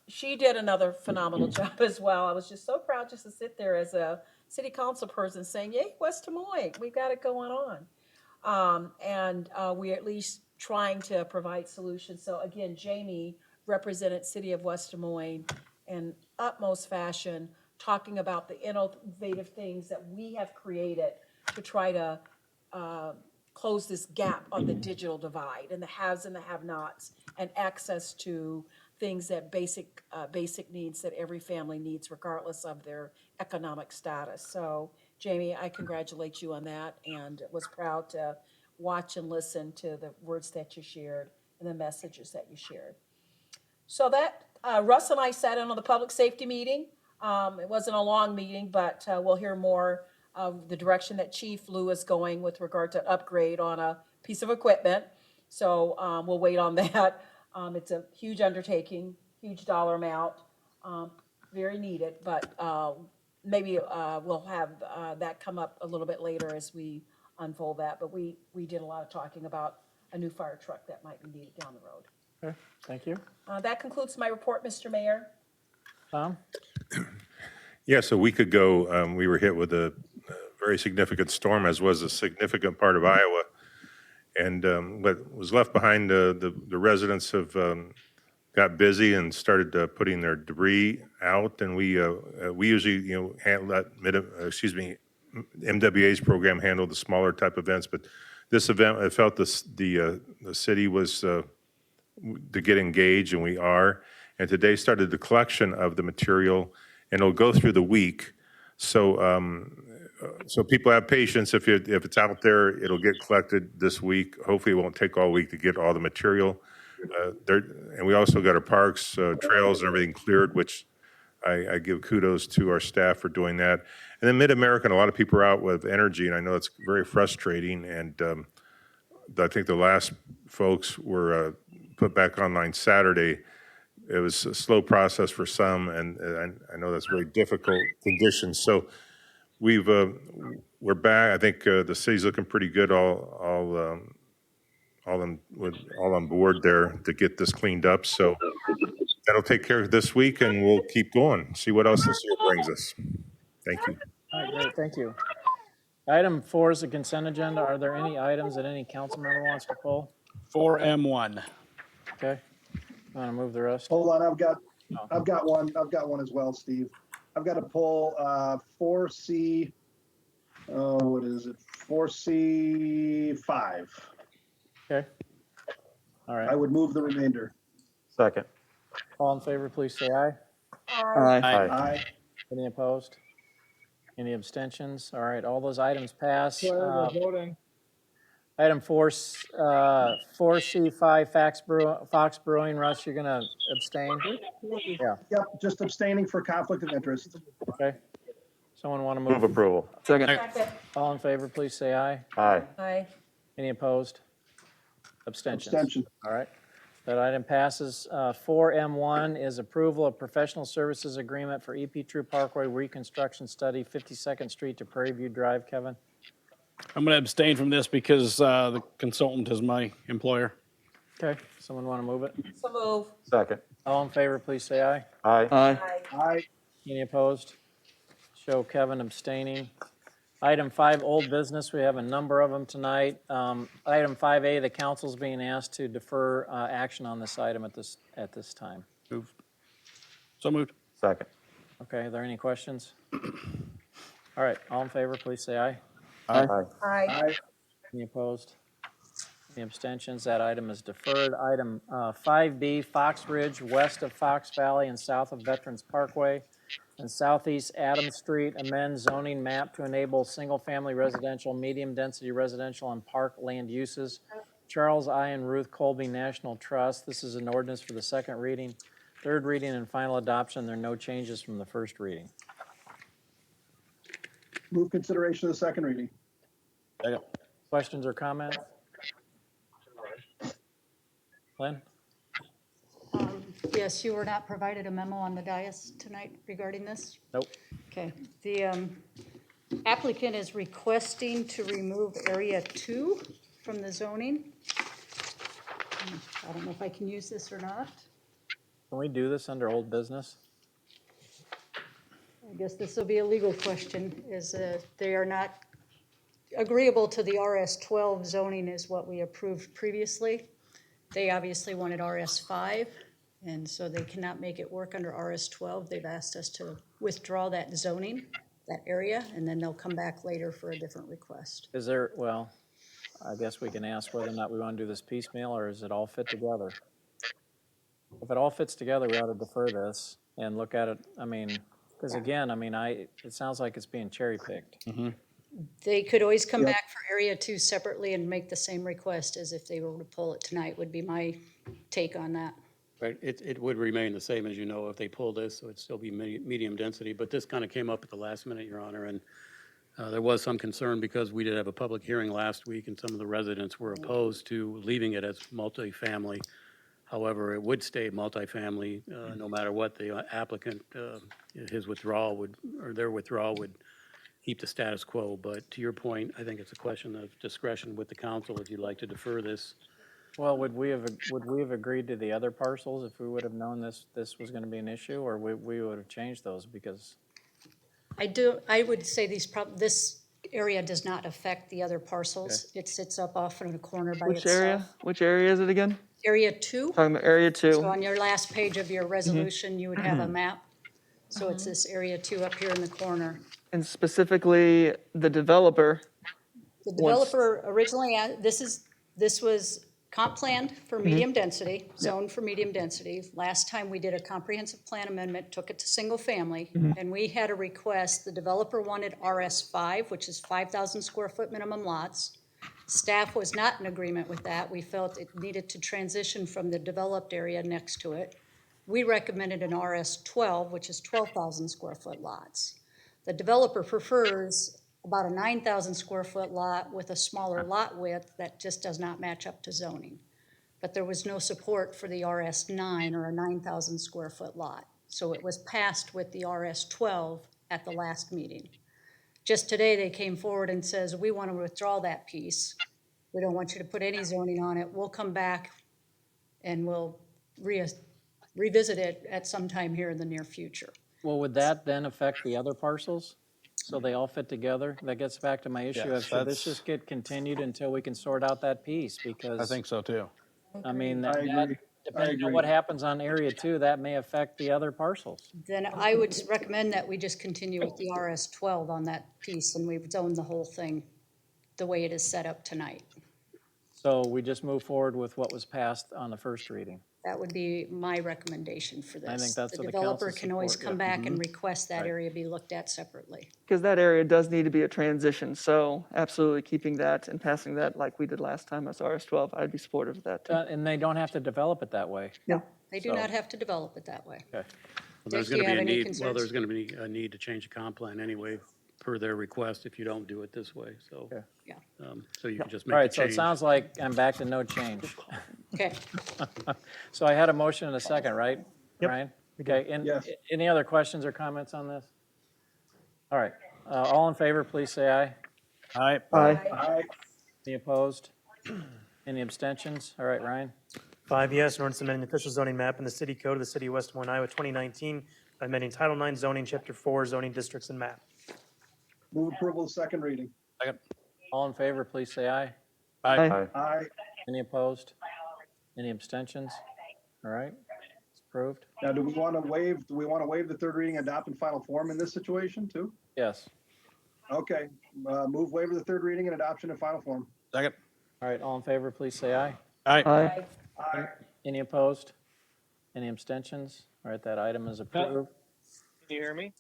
she did another phenomenal job as well. I was just so proud just to sit there as a city council person saying, yay, West Des Moines, we've got it going on. And we're at least trying to provide solutions. So again, Jamie represented City of West Des Moines in utmost fashion, talking about the innovative things that we have created to try to close this gap on the digital divide and the haves and the have-nots, and access to things that basic needs that every family needs regardless of their economic status. So Jamie, I congratulate you on that, and was proud to watch and listen to the words that you shared and the messages that you shared. So that, Russ and I sat in on the public safety meeting. It wasn't a long meeting, but we'll hear more of the direction that Chief Lou is going with regard to upgrade on a piece of equipment. So we'll wait on that. It's a huge undertaking, huge dollar amount. very needed, but maybe we'll have that come up a little bit later as we unfold that. But we did a lot of talking about a new fire truck that might be needed down the road. Okay, thank you. That concludes my report, Mr. Mayor. Tom? Yes, a week ago, we were hit with a very significant storm, as was a significant part of Iowa. And what was left behind, the residents have got busy and started putting their debris out. And we usually, let MWA's program handle the smaller type events. But this event, I felt the city was to get engaged, and we are. And today started the collection of the material, and it'll go through the week. So so people have patience. If it's out there, it'll get collected this week. Hopefully, it won't take all week to get all the material. And we also got our parks, trails, and everything cleared, which I give kudos to our staff for doing that. And then Mid-American, a lot of people are out with energy, and I know it's very frustrating. And I think the last folks were put back online Saturday. It was a slow process for some, and I know that's very difficult conditions. So we're back. I think the city's looking pretty good. All on board there to get this cleaned up. So that'll take care of this week, and we'll keep going. See what else this year brings us. Thank you. All right, great, thank you. Item 4 is the consent agenda. Are there any items that any council member wants to pull? 4M1. Okay, want to move the rest? Hold on, I've got one as well, Steve. I've got to pull 4C, what is it? 4C5. Okay, all I right. would move the remainder. Second. All in favor, please say aye. Aye. Aye. Any opposed? Any abstentions? All right, all those items pass. Voting. Item 4C5, Fox Brewing. Russ, you're going to abstain? Yeah, Yep, just abstaining for conflict of interest. okay. Someone want to Move move? approval. Second. Second. All in favor, please say aye. Aye. Aye. Any opposed? Abstentions? Abstention. All right, that item passes. 4M1 is approval of professional services agreement for EP True Parkway reconstruction study, 52nd Street to Prairie View Drive. Kevin? I'm going to abstain from this because the consultant is my employer. Okay, someone want to move it? So move. Second. All in favor, please say aye. Aye. Aye. Aye. Aye. Any opposed? Show Kevin abstaining. Item 5, old business. We have a number of them tonight. Item 5A, the council's being asked to defer action on this item at this time. Moved. So moved. Second. Okay, are there any questions? All right, all in favor, please say aye. Aye. Aye. Aye. Any opposed? Any abstentions? That item is deferred. Item 5B, Fox Ridge, west of Fox Valley and south of Veterans Parkway and southeast Adams Street, amend zoning map to enable single-family residential, medium-density residential, and park land uses. Charles I. and Ruth Colby National Trust. This is an ordinance for the second reading, third reading, and final adoption. There are no changes from the first reading. Move consideration of the second reading. Questions or comments? Lynn? Yes, you were not provided a memo on the dais tonight regarding this? Nope. Okay. The applicant is requesting to remove Area 2 from the zoning. I don't know if I can use this or not. Can we do this under old business? I guess this will be a legal question, is they are not agreeable to the RS-12 zoning is what we approved previously. They obviously wanted RS-5, and so they cannot make it work under RS-12. They've asked us to withdraw that zoning, that area, and then they'll come back later for a different request. Is there, well, I guess we can ask whether or not we want to do this piecemeal, or does it all fit together? If it all fits together, we ought to defer this and look at it, I mean, because again, I mean, it sounds like it's being cherry-picked. They could always come back for Area 2 separately and make the same request as if they were to pull it tonight, would be my take on that. Right, it would remain the same, as you know, if they pull this, so it'd still be medium density. But this kind of came up at the last minute, Your Honor, and there was some concern because we did have a public hearing last week, and some of the residents were opposed to leaving it as multifamily However, it would stay multifamily, no matter what the applicant, his withdrawal would, or their withdrawal would keep the status quo. But to your point, I think it's a question of discretion with the council if you'd like to defer this. Well, would we have agreed to the other parcels if we would have known this was going to be an issue, or we would have changed those because? I would say this area does not affect the other parcels. It sits up off in a corner by Which itself. area? Which area is it again? Area 2, Talking about area so 2. on your last page of your resolution, you would have a map. So Mm-hmm. it's this area 2 up here in the corner. And specifically, the developer. The developer originally, this was comp planned for medium density, zoned for medium density. Last time we did a comprehensive plan amendment, took it to single family, and we had a request, the developer wanted RS5, which is 5,000 square foot minimum lots. Staff was not in agreement with that. We felt it needed to transition from the developed area next to it. We recommended an RS12, which is 12,000 square foot lots. The developer prefers about a 9,000 square foot lot with a smaller lot width that just does not match up to zoning. But there was no support for the RS9 or a 9,000 square foot lot. So it was passed with the RS12 at the last meeting. Just today, they came forward and says, we want to withdraw that piece. We don't want you to put any zoning on it. We'll come back and we'll revisit it at some time here in the near future. Well, would that then affect the other parcels? So they all fit together? That gets back to my issue of Yes, should this that's- just get continued until we can sort out that piece? Because, I think so too. I mean, I that, agree. depending on agree. what happens on area 2, that may affect the other parcels. Then I would recommend that we just continue with the RS12 on that piece and we've zoned the whole thing the way it is set up tonight. So we just move forward with what was passed on the first reading. That would be my recommendation for this. I think that's what the The developer council can always support, come yeah. back and request that area be looked at separately. Because that area does need to be a transition, so absolutely keeping that and passing that like we did last time as RS12, I'd be supportive of that too. And they don't have to develop it that way. They do not have to develop it that way. Okay. Well, there's Dick, do going you to have be a any need, concerns? well, there's going to be a need to change the comp plan anyway per their request if you don't do it this way. So, Okay. Yeah. so you can just All make right, the so it change. sounds like I'm back to no change. Okay. So I had a motion and a second, right? Yep. Ryan? Okay, and Yes. any other questions or comments on this? All right, all in favor, please say aye. Aye. Aye. Any opposed? Any abstentions? All right, Ryan? 5 yes, an ordinance amending the official zoning map in the city code of the city of West Des Moines, Iowa, 2019, by amending Title IX zoning, Chapter 4, zoning districts and map. Move approval of second reading. All in favor, please say aye. Aye. Aye. Any opposed? Any abstentions? All right, it's approved. Now, do we want to waive the third reading, adopt in final form in this situation too? Yes. Okay, move waiver of the third reading and adoption in final form. Second. All right, all in favor, please say aye. Aye. Aye. Any opposed? Any abstentions? All right, that item is approved. Can you hear me?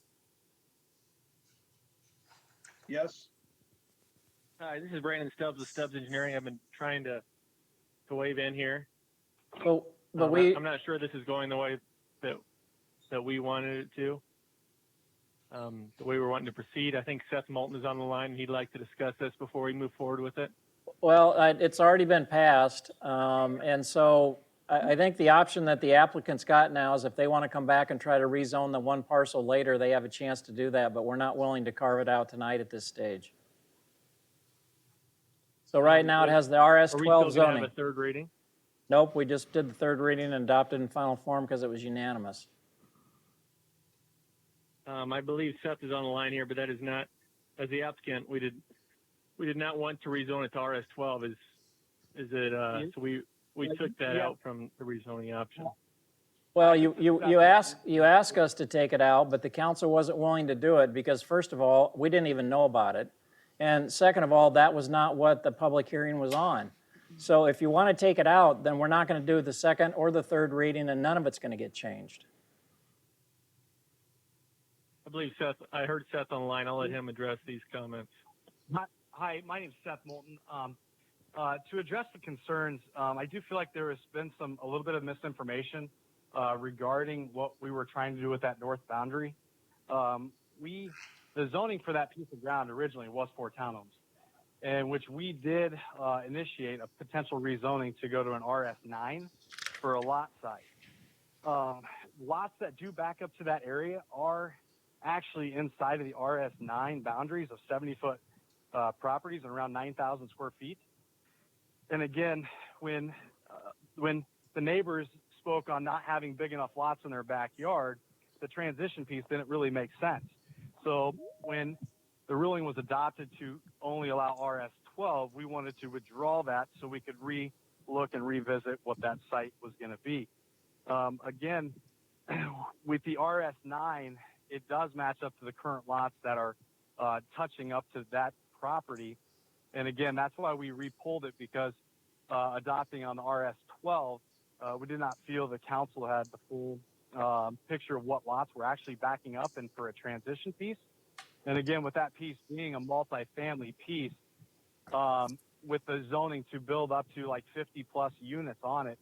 Yes. Hi, this is Brandon Stubbs with Stubbs Engineering. I've been trying to wave in here. But we, I'm not sure this is going the way that we wanted it to. The way we're wanting to proceed. I think Seth Moulton is on the line and he'd like to discuss this before we move forward with it. well, it's already been passed, and so I think the option that the applicant's got now is if they want to come back and try to rezone the one parcel later, they have a chance to do that, but we're not willing to carve it out tonight at this stage. So right now, it has the Are we RS12 still going to zoning. have a third reading? Nope, we just did the third reading and adopted in final form because it was unanimous. I believe Seth is on the line here, but that is not, as the applicant, we did not want to rezone it to RS12. Is it, so we took that out from the rezoning option. Well, you ask us to take it out, but the council wasn't willing to do it because first of all, we didn't even know about it. And second of all, that was not what the public hearing was on. So if you want to take it out, then we're not going to do the second or the third reading and none of it's going to get changed. I believe Seth, I heard Seth on the line. I'll let him address these comments. Hi, my name is Seth Moulton. To address the concerns, I do feel like there has been a little bit of misinformation regarding what we were trying to do with that north boundary. The zoning for that piece of ground originally was for townhomes, in which we did initiate a potential rezoning to go to an RS9. for a lot size. Lots that do back up to that area are actually inside of the RS9 boundaries of 70-foot properties and around 9,000 square feet. And again, when the neighbors spoke on not having big enough lots in their backyard, the transition piece didn't really make sense. So when the ruling was adopted to only allow RS12, we wanted to withdraw that so we could re-look and revisit what that site was going to be. Again, with the RS9, it does match up to the current lots that are touching up to that property. And again, that's why we re-pulled it, because adopting on the RS12, we did not feel the council had the full picture of what lots were actually backing up and for a transition piece. And again, with that piece being a multifamily piece, with the zoning to build up to like 50 plus units on it,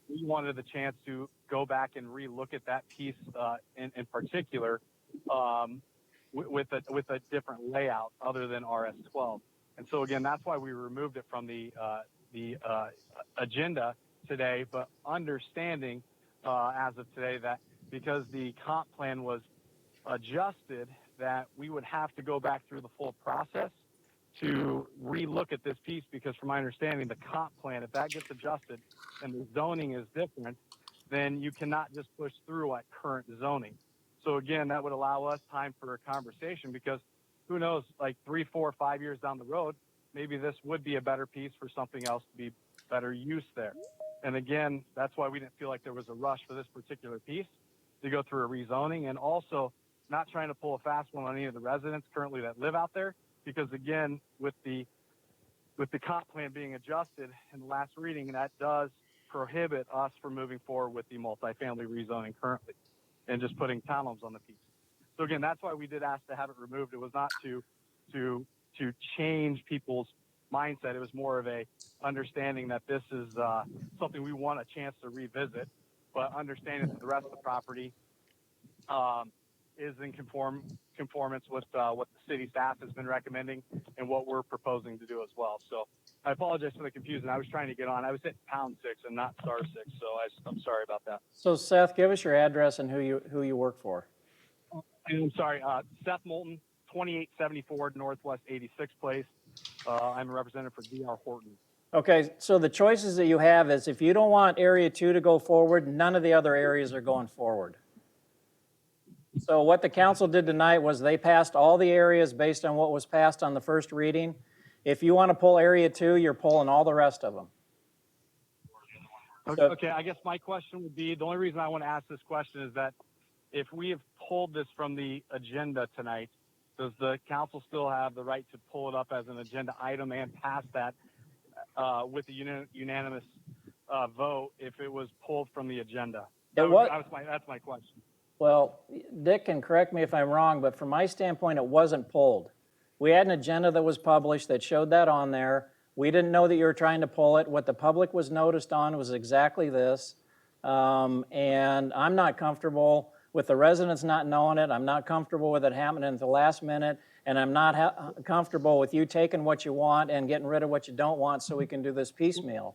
we wanted the chance to go back and re-look at that piece in particular with a different layout other than RS12. And so again, that's why we removed it from the agenda today, but understanding as of today that because the comp plan was adjusted, that we would have to go back through the full process to re-look at this piece, because from my understanding, the comp plan, if that gets adjusted and the zoning is different, then you cannot just push through at current zoning. So again, that would allow us time for a conversation, because who knows, like 3, 4, 5 years down the road, maybe this would be a better piece for something else to be better use there. And again, that's why we didn't feel like there was a rush for this particular piece to go through a rezoning, and also not trying to pull a fast one on any of the residents currently that live out there, because again, with the comp plan being adjusted in the last reading, that does prohibit us from moving forward with the multifamily rezoning currently and just putting townhomes on the piece. So again, that's why we did ask to have it removed. It was not to change people's mindset. It was more of a understanding that this is something we want a chance to revisit, but understanding that the rest of the property is in conformance with what the city staff has been recommending and what we're proposing to do as well. So I apologize for the confusion. I was trying to get on. I was hitting #6 and not *6, so I'm sorry about that. So Seth, give us your address and who you work for. I'm sorry, Seth Moulton, 2874 Northwest 86th Place. I'm a representative for D.R. Horton. Okay, so the choices that you have is if you don't want Area 2 to go forward, none of the other areas are going forward. So what the council did tonight was they passed all the areas based on what was passed on the first reading. If you want to pull Area 2, you're pulling all the rest of them. Okay, I guess my question would be, the only reason I want to ask this question is that if we have pulled this from the agenda tonight, does the council still have the right to pull it up as an agenda item and pass that with a unanimous vote if it was pulled from the agenda? That's my question. Well, Dick can correct me if I'm wrong, but from my standpoint, it wasn't pulled. We had an agenda that was published that showed that on there. We didn't know that you were trying to pull it. What the public was noticed on was exactly this. And I'm not comfortable with the residents not knowing it. I'm not comfortable with it happening at the last minute. And I'm not comfortable with you taking what you want and getting rid of what you don't want so we can do this piecemeal.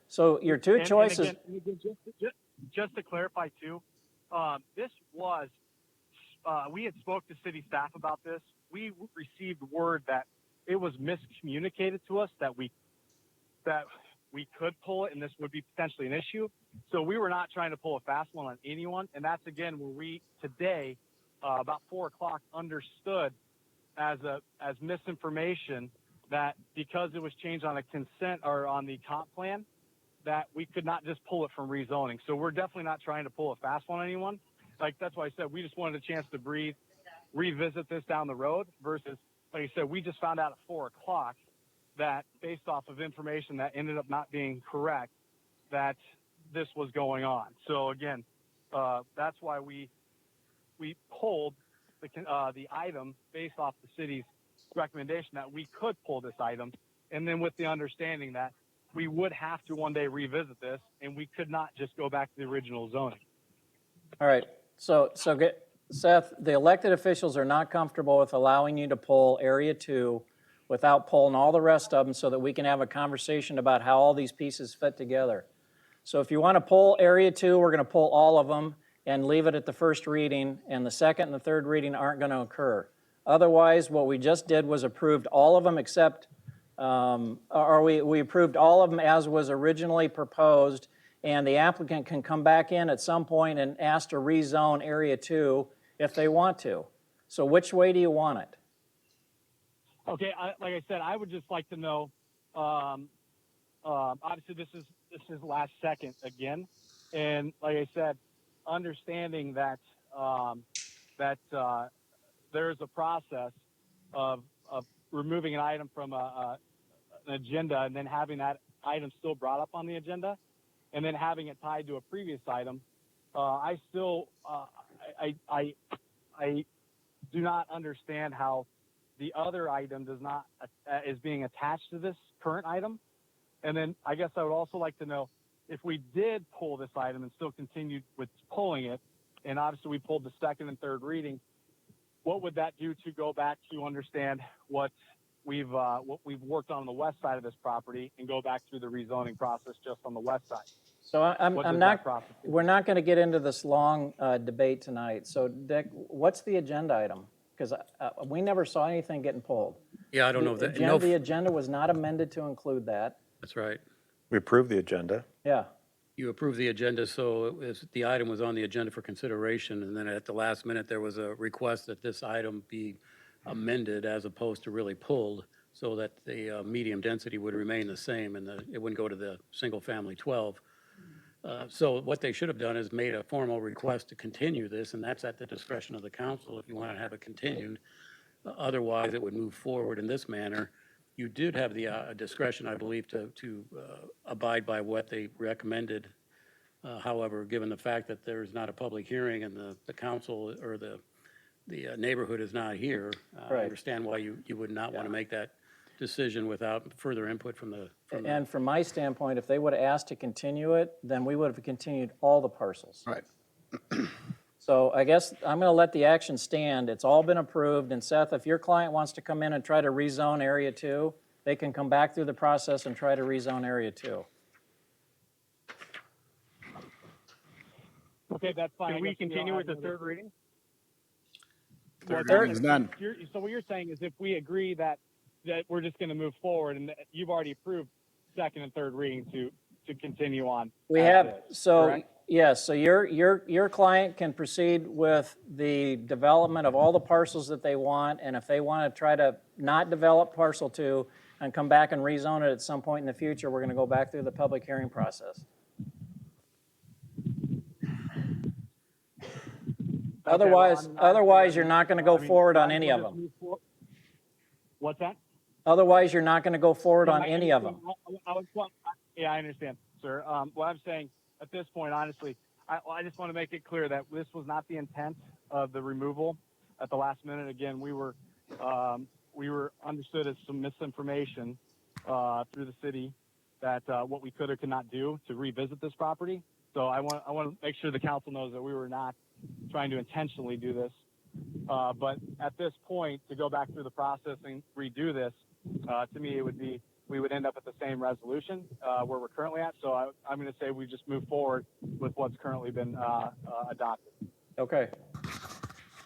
So your two choices. And again, just to clarify too, this was, we had spoke to city staff about this. We received word that it was miscommunicated to us that we could pull it and this would be potentially an issue. So we were not trying to pull a fast one on anyone. And that's again where we today, about 4 o'clock, understood as misinformation that because it was changed on a consent or on the comp plan, that we could not just pull it from rezoning. So we're definitely not trying to pull a fast one on anyone. Like, that's why I said we just wanted a chance to breathe, revisit this down the road versus, like I said, we just found out at 4 o'clock that based off of information that ended up not being correct, that this was going on. So again, that's why we pulled the item based off the city's recommendation that we could pull this item. And then with the understanding that we would have to one day revisit this and we could not just go back to the original zoning. All right, so Seth, the elected officials are not comfortable with allowing you to pull Area 2 without pulling all the rest of them so that we can have a conversation about how all these pieces fit together. So if you want to pull Area 2, we're going to pull all of them and leave it at the first reading, and the second and the third reading aren't going to occur. Otherwise, what we just did was approved all of them except, or we approved all of them as was originally proposed, and the applicant can come back in at some point and ask to rezone Area 2 if they want to. So which way do you want it? Okay, like I said, I would just like to know, obviously this is last second again. And like I said, understanding that, there is a process of removing an item from an agenda and then having that item still brought up on the agenda and then having it tied to a previous item. I still, I do not understand how the other item is being attached to this current item. And then I guess I would also like to know if we did pull this item and still continued with pulling it, and obviously we pulled the second and third reading, what would that do to go back to understand what we've worked on the west side of this property and go back through the rezoning process just on the west side? So What I'm does not, that process do? we're not going to get into this long debate tonight. So Dick, what's the agenda item? Because we never saw anything getting pulled. Yeah, I don't know if that, The agenda was not amended to include that. that's right. We approved the agenda. Yeah. You approved the agenda, so the item was on the agenda for consideration, and then at the last minute, there was a request that this item be amended as opposed to really pulled, so that the medium density would remain the same and it wouldn't go to the single-family 12. So what they should have done is made a formal request to continue this, and that's at the discretion of the council if you want to have it continued. Otherwise, it would move forward in this manner. You did have the discretion, I believe, to abide by what they recommended. However, given the fact that there is not a public hearing and the council or the neighborhood is not here, I Right. understand why you would not want to make that decision without further input from the. And from my standpoint, if they would have asked to continue it, then we would have continued all the parcels. Right. So I guess I'm going to let the action stand. It's all been approved. And Seth, if your client wants to come in and try to rezone Area 2, they can come back through the process and try to rezone Area 2. Okay, that's fine. Can I we guess continue don't with the have third reading? Third reading's done. So what you're saying is if we agree that we're just going to move forward and that you've already approved second and third reading to continue on. We as have, is, so, correct? yes, so your client can proceed with the development of all the parcels that they want, and if they want to try to not develop parcel 2 and come back and rezone it at some point in the future, we're going to go back through the public hearing process. Otherwise, you're not going to go forward on any of them. What's that? Otherwise, you're not going to go forward on any of them. Yeah, I understand, sir. What I'm saying at this point, honestly, I just want to make it clear that this was not the intent of the removal at the last minute. Again, we were understood as some misinformation through the city that what we could or could not do to revisit this property. So I want to make sure the council knows that we were not trying to intentionally do this. But at this point, to go back through the process and redo this, to me, we would end up at the same resolution where we're currently at. So I'm going to say we just move forward with what's currently been adopted. Okay.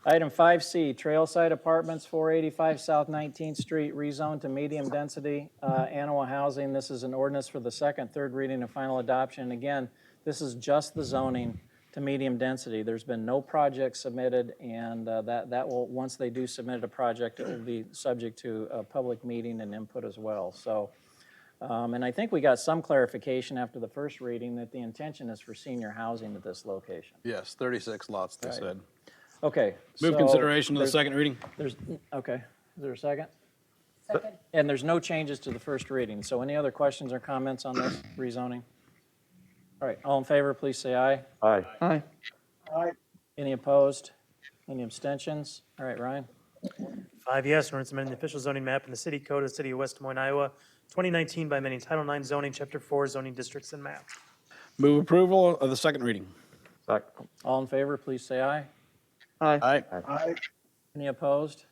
Item 5C, Trailside Apartments, 485 South 19th Street, rezoned to medium density animal housing. This is an ordinance for the second, third reading and final adoption. Again, this is just the zoning to medium density. There's been no project submitted, and that will, once they do submit a project, it will be subject to a public meeting and input as well. So, and I think we got some clarification after the first reading that the intention is for senior housing at this location. Yes, 36 lots, they Right. said. Okay. Move so consideration of the there's- second reading. Okay, is there a second? Second. And there's no changes to the first reading. So any other questions or comments on this rezoning? All right, all in favor, please say aye. Aye. Aye. Any opposed? Any abstentions? All right, Ryan? 5 yes, ordinance amending the official zoning map in the city code of the city of West Des Moines, Iowa, 2019 by amending Title 9 zoning, Chapter 4 zoning districts and map. Move approval of the second reading. All in favor, please say aye. Aye. Aye. Any opposed?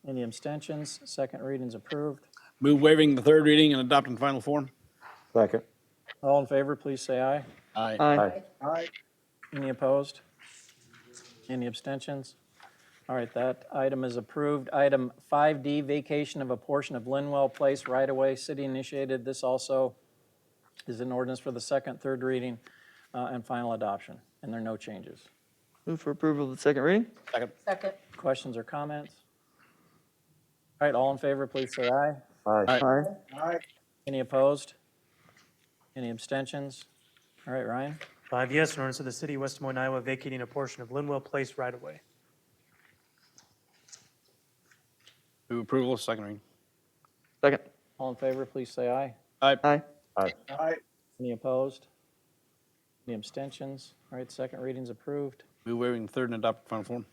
Any abstentions? Second reading's approved. Move waiving the third reading and adopting final form. Second. All in favor, please say aye. Aye. Aye. Aye. Any opposed? Any abstentions? All right, that item is approved. Item 5D, vacation of a portion of Linwell Place right-of-way, city initiated. This also is an ordinance for the second, third reading, and final adoption, and there are no changes. Move for approval of the second reading? Second. Questions or comments? All right, all in favor, please say aye. Aye. Aye. Any opposed? Any abstentions? All right, Ryan? 5 yes, an ordinance of the city of West Des Moines, Iowa, vacating a portion of Linwell Place right-of-way. Move approval of second reading. Second. All in favor, please say aye. Aye. Aye. Any opposed? Any abstentions? All right, second reading's approved. Move waiving third and adopt final form.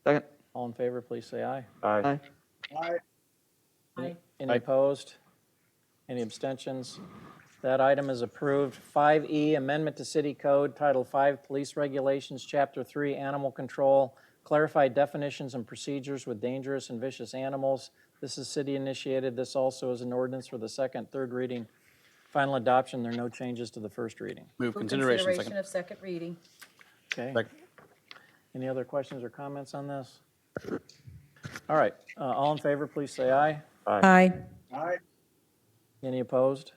Second. All in favor, please say aye. Aye. Aye. Aye. Any opposed? Any abstentions? That item is approved. 5E, Amendment to City Code, Title 5, Police Regulations, Chapter 3, Animal Control, clarify definitions and procedures with dangerous and vicious animals. This is city initiated. This also is an ordinance for the second, third reading. Final adoption, there are no changes to the first reading. Move For consideration consideration second. of second reading. Okay. Second. Any other questions or comments on this? All right, all in favor, please say aye. Aye. Aye. Any opposed?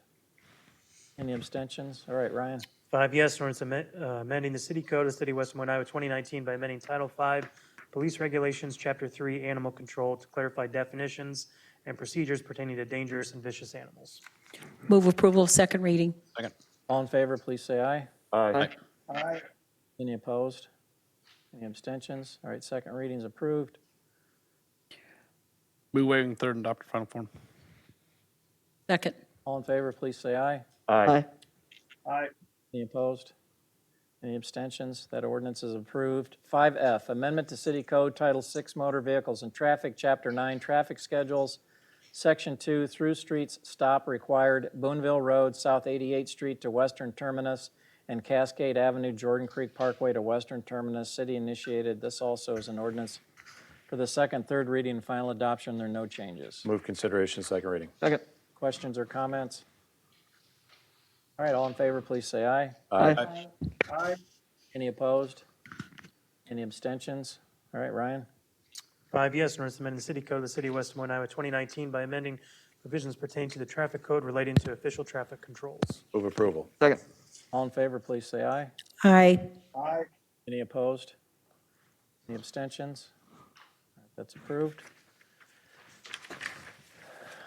Any abstentions? All right, Ryan? 5 yes, an ordinance amending the city code of the city of West Des Moines, Iowa, 2019 by amending Title 5, Police Regulations, Chapter 3, Animal Control to clarify definitions and procedures pertaining to dangerous and vicious animals. Move approval of second reading. Second. All in favor, please say aye. Aye. Aye. Any opposed? Any abstentions? All right, second reading's approved. Move waiving third and adopt final form. Second. All in favor, please say aye. Aye. Aye. Any opposed? Any abstentions? That ordinance is approved. 5F, Amendment to City Code, Title 6, Motor Vehicles and Traffic, Chapter 9, Traffic Schedules, Section 2, Through Streets Stop Required, Boonville Road, South 88th Street to Western Terminus, and Cascade Avenue, Jordan Creek Parkway to Western Terminus, city initiated. This also is an ordinance for the second, third reading, and final adoption. There are no changes. Move consideration, second reading. Second. Questions or comments? All right, all in favor, please say aye. Aye. Aye. Any opposed? Any abstentions? All right, Ryan? 5 yes, an ordinance amending the city code of the city of West Des Moines, Iowa, 2019 by amending provisions pertaining to the traffic code relating to official traffic controls. Move approval. Second. All in favor, please say aye. Aye. Aye. Any opposed? Any abstentions? All right, that's approved.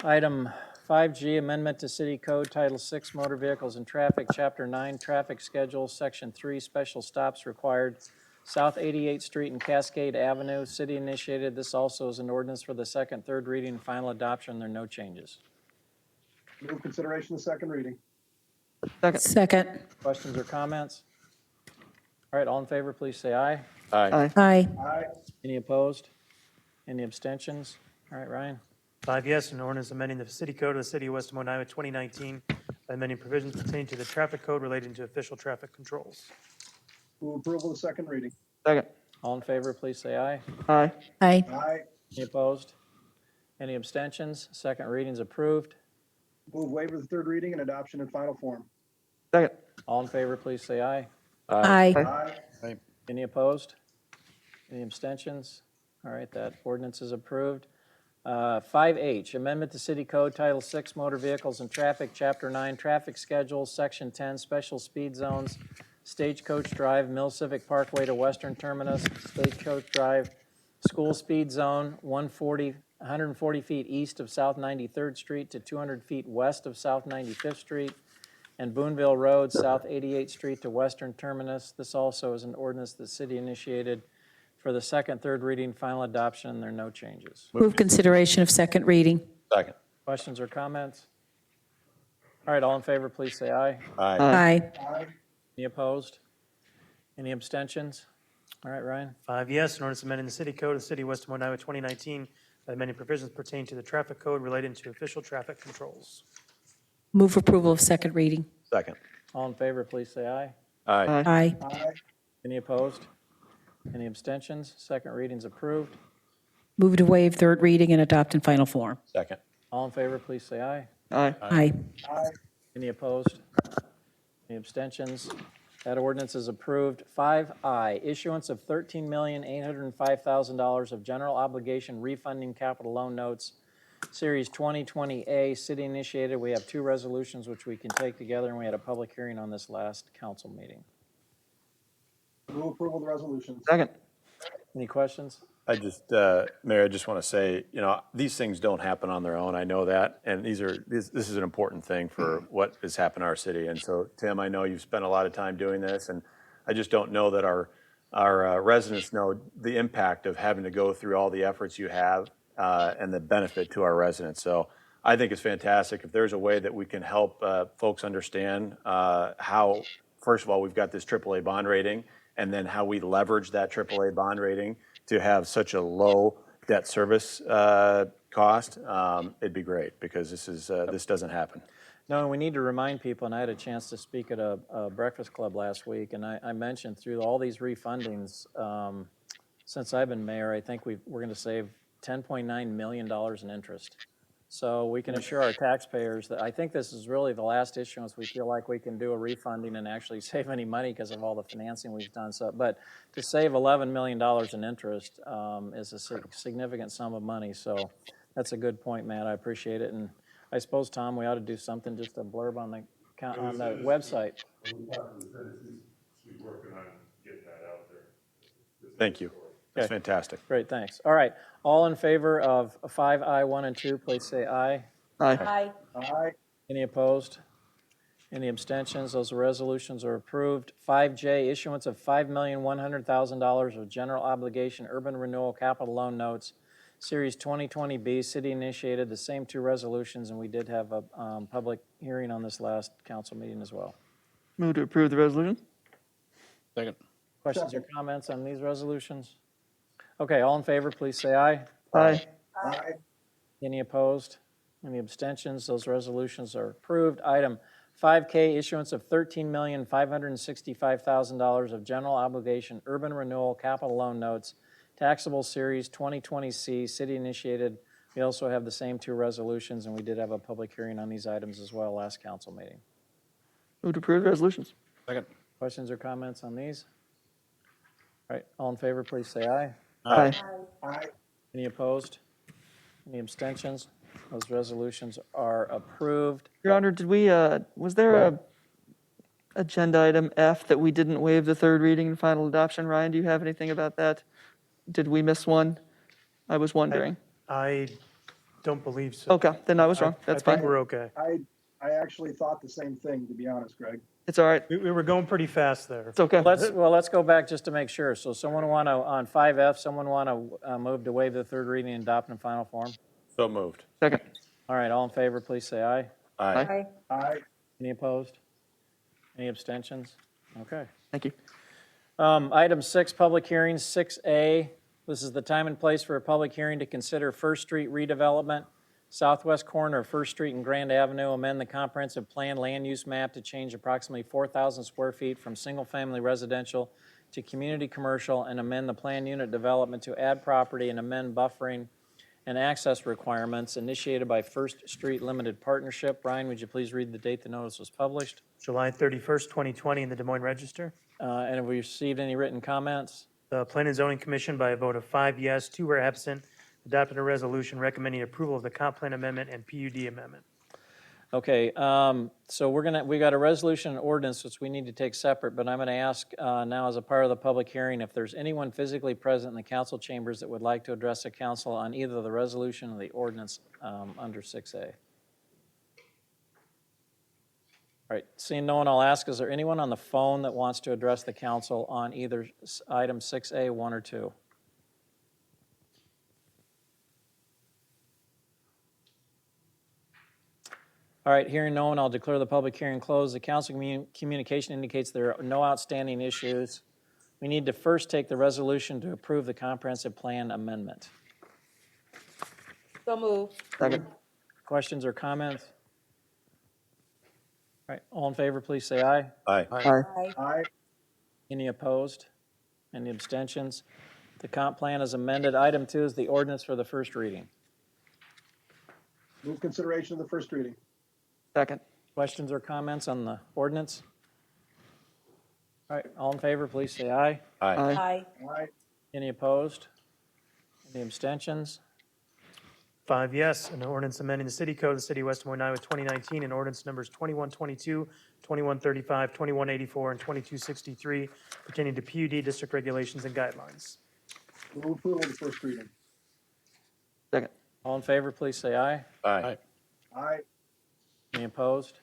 Item 5G, Amendment to City Code, Title 6, Motor Vehicles and Traffic, Chapter 9, Traffic Schedules, Section 3, Special Stops Required, South 88th Street and Cascade Avenue, city initiated. This also is an ordinance for the second, third reading, and final adoption. There are no changes. Move consideration of second reading. Second. Second. Questions or comments? All right, all in favor, please say aye. Aye. Aye. Aye. Any opposed? Any abstentions? All right, Ryan? 5 yes, an ordinance amending the city code of the city of West Des Moines, Iowa, 2019 by amending provisions pertaining to the traffic code relating to official traffic controls. Move approval of second reading. Second. All in favor, please say aye. Aye. Aye. Aye. Any opposed? Any abstentions? Second reading's approved. Move waiver of the third reading and adoption in final form. Second. All in favor, please say aye. Aye. Aye. Any opposed? Any abstentions? All right, that ordinance is approved. 5H, Amendment to City Code, Title 6, Motor Vehicles and Traffic, Chapter 9, Traffic Schedules, Section 10, Special Speed Zones, Stagecoach Drive, Mill Civic Parkway to Western Terminus, Stagecoach Drive, School Speed Zone, 140 feet east of South 93rd Street to 200 feet west of South 95th Street, and Boonville Road, South 88th Street to Western Terminus. This also is an ordinance the city initiated for the second, third reading, final adoption. There are no changes. Move consideration of second reading. Second. Questions or comments? All right, all in favor, please say aye. Aye. Aye. Aye. Any opposed? Any abstentions? All right, Ryan? 5 yes, an ordinance amending the city code of the city of West Des Moines, Iowa, 2019 by amending provisions pertaining to the traffic code relating to official traffic controls. Move approval of second reading. Second. All in favor, please say aye. Aye. Aye. Aye. Any opposed? Any abstentions? Second reading's approved. Move to waive third reading and adopt in final form. Second. All in favor, please say aye. Aye. Aye. Aye. Any opposed? Any abstentions? That ordinance is approved. 5I, issuance of $13,805,000 of general obligation refunding capital loan notes, Series 2020A, city initiated. We have 2 resolutions which we can take together, and we had a public hearing on this last council meeting. Move approval of the resolutions. Second. Any questions? I just, Mayor, I just want to say, these things don't happen on their own. I know that. And this is an important thing for what has happened in our city. And so, Tim, I know you've spent a lot of time doing this, and I just don't know that our residents know the impact of having to go through all the efforts you have and the benefit to our residents. So I think it's fantastic. If there's a way that we can help folks understand how, first of all, we've got this AAA bond rating, and then how we leverage that AAA bond rating to have such a low debt service cost, it'd be great, because this doesn't happen. No, and we need to remind people, and I had a chance to speak at a Breakfast Club last week, and I mentioned through all these refundings, since I've been mayor, I think we're going to save $10.9 million in interest. So we can assure our taxpayers that I think this is really the last issuance we feel like we can do a refunding and actually save any money because of all the financing we've done. So, but to save $11 million in interest is a significant sum of money. So that's a good point, Matt. I appreciate it. And I suppose, Tom, we ought to do something, just a blurb on the website. Thank you. That's Okay. fantastic. Great, thanks. All right, all in favor of 5I, 1 and 2, please say aye. Aye. Aye. Any opposed? Any abstentions? Those resolutions are approved. 5J, issuance of $5,100,000 of general obligation urban renewal capital loan notes, Series 2020B, city initiated. The same 2 resolutions, and we did have a public hearing on this last council meeting as well. Move to approve the resolution. Second. Questions or comments on these resolutions? Okay, all in favor, please say aye. Aye. Aye. Any opposed? Any abstentions? Those resolutions are approved. Item 5K, issuance of $13,565,000 of general obligation urban renewal capital loan notes, taxable Series 2020C, city initiated. We also have the same 2 resolutions, and we did have a public hearing on these items as well last council meeting. Move to approve the resolutions. Second. Questions or comments on these? All right, all in favor, please say aye. Aye. Aye. Any opposed? Any abstentions? Those resolutions are approved. Your Honor, did we, was there a agenda item F that we didn't waive the 3rd reading and final adoption? Ryan, do you have anything about that? Did we miss one? I was wondering. I don't believe so. Okay, then I was wrong. That's I think fine. we're okay. I actually thought the same thing, to be honest, Greg. It's all right. We were going pretty fast there. It's okay. Let's go back just to make sure. So someone want to, on 5F, someone want to move to waive the 3rd reading and adopt in final form? So moved. Second. All right, all in favor, please say aye. Aye. Aye. Any opposed? Any abstentions? Okay. Thank you. Item 6, public hearings, 6A. This is the time and place for a public hearing to consider First Street redevelopment, southwest corner of First Street and Grand Avenue, amend the comprehensive plan land use map to change approximately 4,000 square feet from single-family residential to community commercial, and amend the plan unit development to add property and amend buffering and access requirements initiated by First Street Limited Partnership. Brian, would you please read the date the notice was published? July 31st, 2020 in the Des Moines Register. And have we received any written comments? The Planning and Zoning Commission, by a vote of 5 yes, 2 were absent, adopted a resolution recommending approval of the comp plan amendment and PUD amendment. Okay, so we got a resolution and ordinance which we need to take separate, but I'm going to ask now as a part of the public hearing if there's anyone physically present in the council chambers that would like to address the council on either the resolution or the ordinance under 6A. All right, seeing no one, I'll ask, is there anyone on the phone that wants to address the council on either item 6A, 1 or 2? All right, hearing no one, I'll declare the public hearing closed. The council communication indicates there are no outstanding issues. We need to first take the resolution to approve the comprehensive plan amendment. So moved. Second. Questions or comments? All right, all in favor, please say aye. Aye. Aye. Aye. Any opposed? Any abstentions? The comp plan is amended. Item 2 is the ordinance for the first reading. Move consideration of the first reading. Second. Questions or comments on the ordinance? All right, all in favor, please say aye. Aye. Aye. Aye. Any opposed? Any abstentions? 5 yes, an ordinance amending the city code of the city of West Des Moines, Iowa, 2019, and ordinance numbers 2122, 2135, 2184, and 2263 pertaining to PUD district regulations and guidelines. Move approval of the first reading. Second. All in favor, please say aye. Aye. Aye. Any opposed?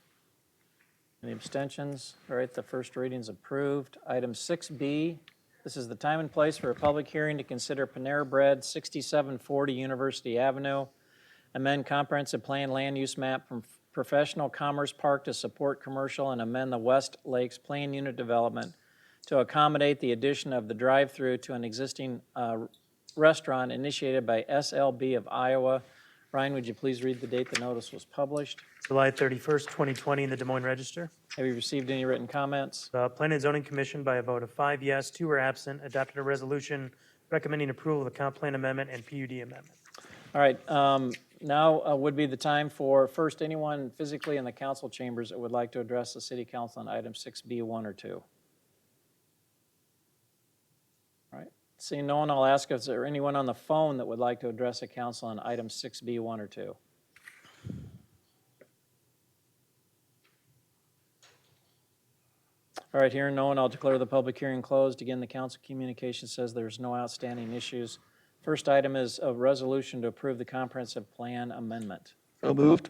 Any abstentions? All right, the first reading's approved. Item 6B, this is the time and place for a public hearing to consider Panera Bread, 6740 University Avenue, amend comprehensive plan land use map from professional commerce park to support commercial, and amend the West Lakes Plan Unit development to accommodate the addition of the drive-through to an existing restaurant initiated by SLB of Iowa. Ryan, would you please read the date the notice was published? July 31st, 2020, in the Des Moines Register. Have you received any written comments? The Planning and Zoning Commission, by a vote of 5 yes, 2 were absent, adopted a resolution recommending approval of the comp plan amendment and PUD amendment. All right, now would be the time for, first, anyone physically in the council chambers that would like to address the city council on item 6B, 1 or 2. All right, seeing no one, I'll ask if there anyone on the phone that would like to address the council on item 6B, 1 or 2. All right, hearing no one, I'll declare the public hearing closed. Again, the council communication says there's no outstanding issues. First item is a resolution to approve the comprehensive plan amendment. So moved.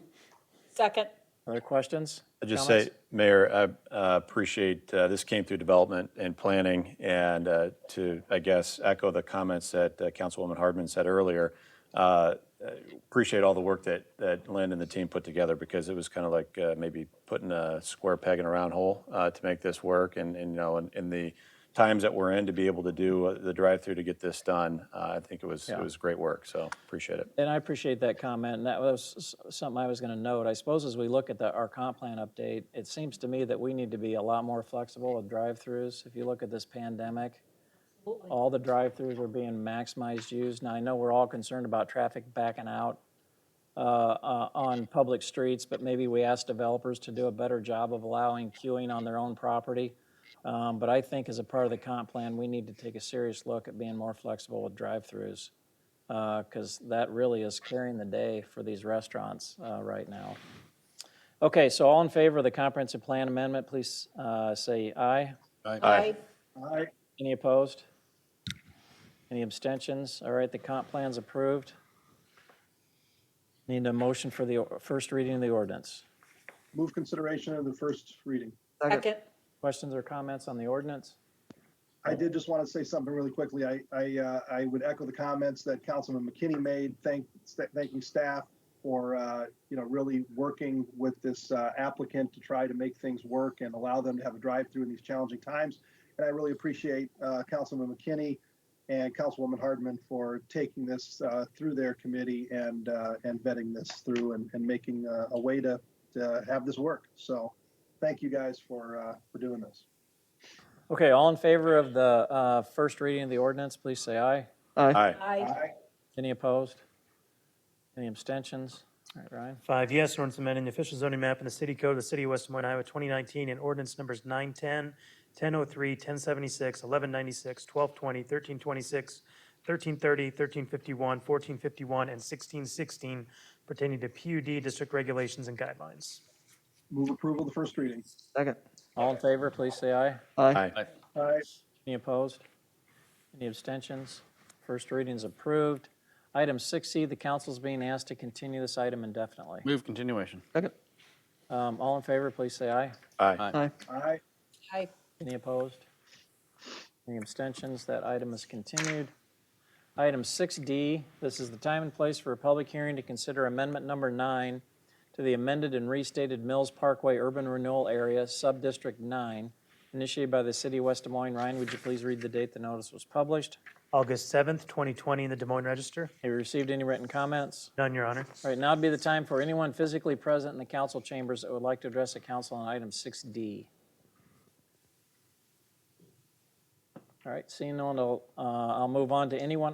Second. Other questions? I just Comments? say, Mayor, I appreciate, this came through development and planning, and to, I guess, echo the comments that Councilwoman Hardman said earlier, appreciate all the work that Lynn and the team put together, because it was kind of like maybe putting a square peg in a round hole to make this work, and you know, in the times that we're in, to be able to do the drive-through to get this done, I think it was great work, so appreciate it. And I appreciate that comment, and that was something I was going to note. I suppose as we look at our comp plan update, it seems to me that we need to be a lot more flexible with drive-throughs. If you look at this pandemic, all the drive-throughs are being maximized use. Now, I know we're all concerned about traffic backing out on public streets, but maybe we ask developers to do a better job of allowing queuing on their own property. But I think as a part of the comp plan, we need to take a serious look at being more flexible with drive-throughs, because that really is carrying the day for these restaurants right now. Okay, so all in favor of the comprehensive plan amendment, please say aye. Aye. Aye. Any opposed? Any abstentions? All right, the comp plan's approved. Need a motion for the first reading of the ordinance. Move consideration of the first reading. Second. Questions or comments on the ordinance? I did just want to say something really quickly. I would echo the comments that Councilman McKinney made, thanking staff for, really working with this applicant to try to make things work and allow them to have a drive-through in these challenging times. And I really appreciate Councilman McKinney and Councilwoman Hardman for taking this through their committee and vetting this through and making a way to have this work. So thank you guys for doing this. Okay, all in favor of the first reading of the ordinance, please say aye. Aye. Aye. Any opposed? Any abstentions? All right, Ryan. 5 yes, ordinance amending the official zoning map in the city code of the city of West Des Moines, Iowa, 2019, and ordinance numbers 910, 1003, 1076, 1196, 1220, 1326, 1330, 1351, 1451, and 1616 pertaining to PUD district regulations and guidelines. Move approval of the first reading. Second. All in favor, please say aye. Aye. Aye. Any opposed? Any abstentions? First reading is approved. Item 6C, the council is being asked to continue this item indefinitely. Move continuation. Second. All in favor, please say aye. Aye. Aye. Aye. Aye. Any opposed? Any abstentions? That item is continued. Item 6D, this is the time and place for a public hearing to consider amendment number 9 to the amended and restated Mills Parkway Urban Renewal Area, Subdistrict 9, initiated by the city of West Des Moines. Ryan, would you please read the date the notice was published? August 7th, 2020, in the Des Moines Register. Have you received any written comments? None, Your Honor. All right, now would be the time for anyone physically present in the council chambers that would like to address the council on item 6D. All right, seeing no one, I'll move on to anyone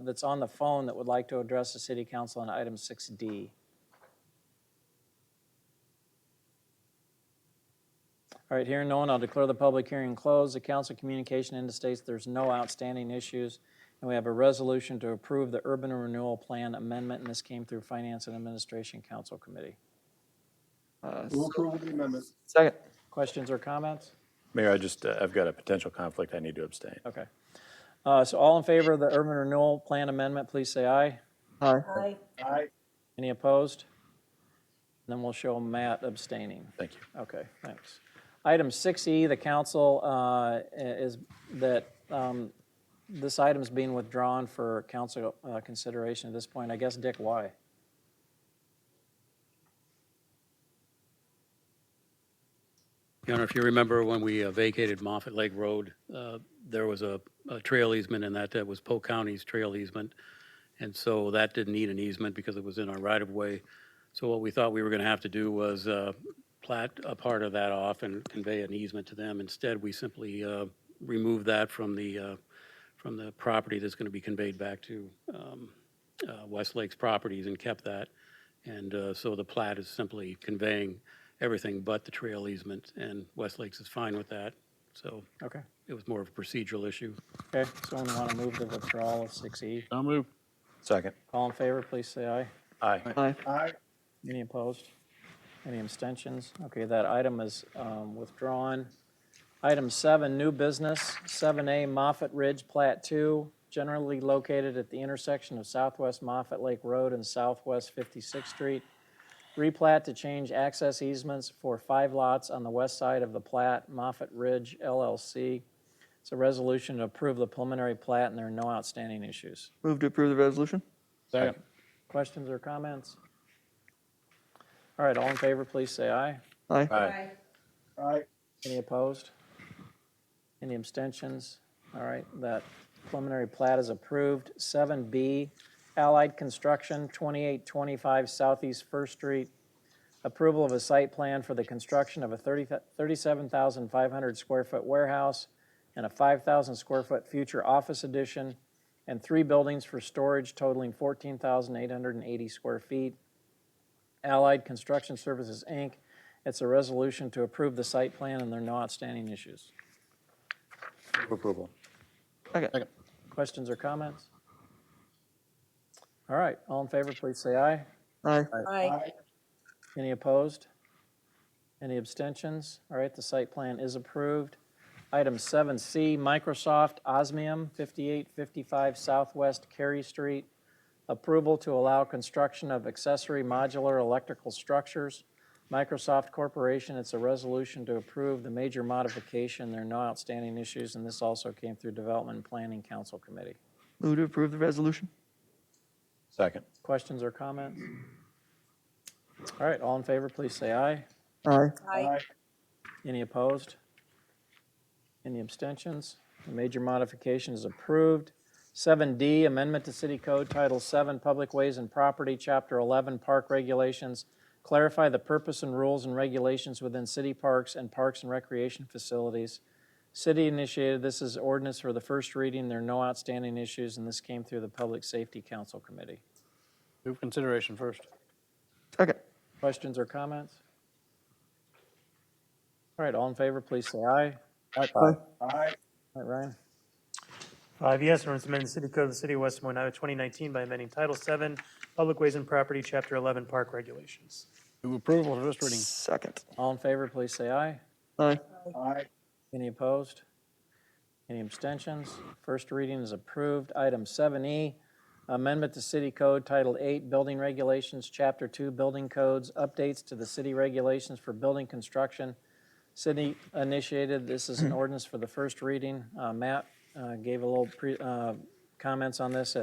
that's on the phone that would like to address the city council on item 6D. All right, hearing no one, I'll declare the public hearing closed. The council communication indicates there's no outstanding issues, and we have a resolution to approve the urban renewal plan amendment, and this came through Finance and Administration Council Committee. Move approval of the amendment. Second. Questions or comments? Mayor, I've got a potential conflict. I need to abstain. Okay. So all in favor of the urban renewal plan amendment, please say aye. Aye. Aye. Aye. Any opposed? Then we'll show Matt abstaining. Thank you. Okay, thanks. Item 6E, the council is that this item's being withdrawn for council consideration at this point. I guess, Dick, why? Your Honor, if you remember when we vacated Moffett Lake Road, there was a trail easement in that was Polk County's trail easement. And so that didn't need an easement because it was in our right-of-way. So what we thought we were going to have to do was plat a part of that off and convey an easement to them. Instead, we simply removed that from the property that's going to be conveyed back to Westlake's properties and kept that. And so the plat is simply conveying everything but the trail easement, and Westlake's is fine with that. So Okay. it was more of a procedural issue. Okay, someone want to move the withdrawal of 6E? So moved. Second. All in favor, please say aye. Aye. Aye. Aye. Any opposed? Any abstentions? Okay, that item is withdrawn. Item 7, new business, 7A Moffett Ridge Plat 2, generally located at the intersection of Southwest Moffett Lake Road and Southwest 56th Street. Replat to change access easements for 5 lots on the west side of the plat, Moffett Ridge LLC. It's a resolution to approve the preliminary plat, and there are no outstanding issues. Move to approve the resolution. Second. Questions or comments? All right, all in favor, please say aye. Aye. Aye. Aye. Any opposed? Any abstentions? All right, that preliminary plat is approved. 7B, Allied Construction, 2825 Southeast First Street. Approval of a site plan for the construction of a 37,500 square foot warehouse and a 5,000 square foot future office addition, and 3 buildings for storage totaling 14,880 square feet. Allied Construction Services, Inc. It's a resolution to approve the site plan, and there are no outstanding issues. Move approval. Second. Questions or comments? All right, all in favor, please say aye. Aye. Aye. Any opposed? Any abstentions? All right, the site plan is approved. Item 7C, Microsoft Osmium, 5855 Southwest Cary Street. Approval to allow construction of accessory modular electrical structures. Microsoft Corporation, it's a resolution to approve the major modification. There are no outstanding issues, and this also came through Development and Planning Council Committee. Move to approve the resolution. Second. Questions or comments? All right, all in favor, please say aye. Aye. Aye. Any opposed? Any abstentions? The major modification is approved. 7D, Amendment to City Code Title 7, Public Ways and Property, Chapter 11, Park Regulations. Clarify the purpose and rules and regulations within city parks and parks and recreation facilities. City initiated, this is ordinance for the first reading. There are no outstanding issues, and this came through the Public Safety Council Committee. Move consideration first. Second. Questions or comments? All right, all in favor, please say aye. Aye. Aye. All right, Ryan? 5 yes, ordinance amending the city code of the city of West Des Moines, Iowa, 2019 by amending Title 7, Public Ways and Property, Chapter 11, Park Regulations. Move approval of first reading. Second. All in favor, please say aye. Aye. Aye. Any opposed? Any abstentions? First reading is approved. Item 7E, Amendment to City Code Title 8, Building Regulations, Chapter 2, Building Codes, Updates to the City Regulations for Building Construction. City initiated, this is an ordinance for the first reading. Matt gave a little comments on this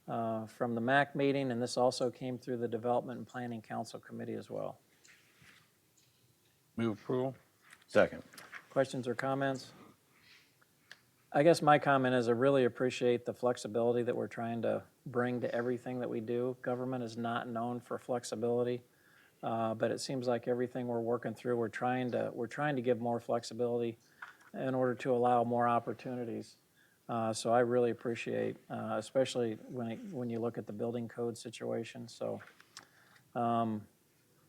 from the MAC meeting, and this also came through the Development and Planning Council Committee as well. Move approval. Second. Questions or comments? I guess my comment is I really appreciate the flexibility that we're trying to bring to everything that we do. Government is not known for flexibility, but it seems like everything we're working through, we're trying to give more flexibility in order to allow more opportunities. So I really appreciate, especially when you look at the building code situation. So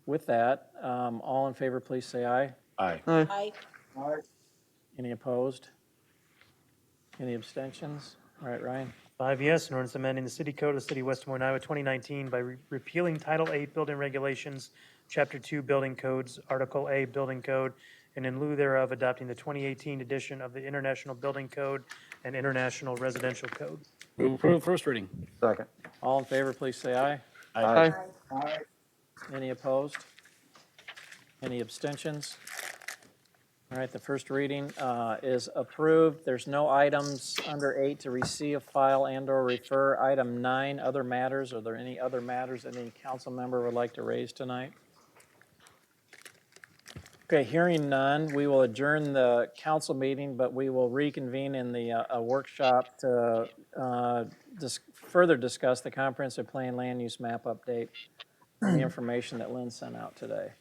with that, all in favor, please say aye. Aye. Aye. Aye. Any opposed? Any abstentions? All right, Ryan. 5 yes, an ordinance amending the city code of the city of West Des Moines, Iowa, 2019 by repealing Title 8 Building Regulations, Chapter 2 Building Codes, Article A Building Code, and in lieu thereof adopting the 2018 edition of the International Building Code and International Residential Code. Move approval first reading. Second. All in favor, please say aye. Aye. Any opposed? Any abstentions? All right, the first reading is approved. There's no items under 8 to receive, file, and/or refer. Item 9, other matters. Are there any other matters any council member would like to raise tonight? Okay, hearing none, we will adjourn the council meeting, but we will reconvene in the workshop to further discuss the comprehensive plan land use map update and the information that Lynn sent out today.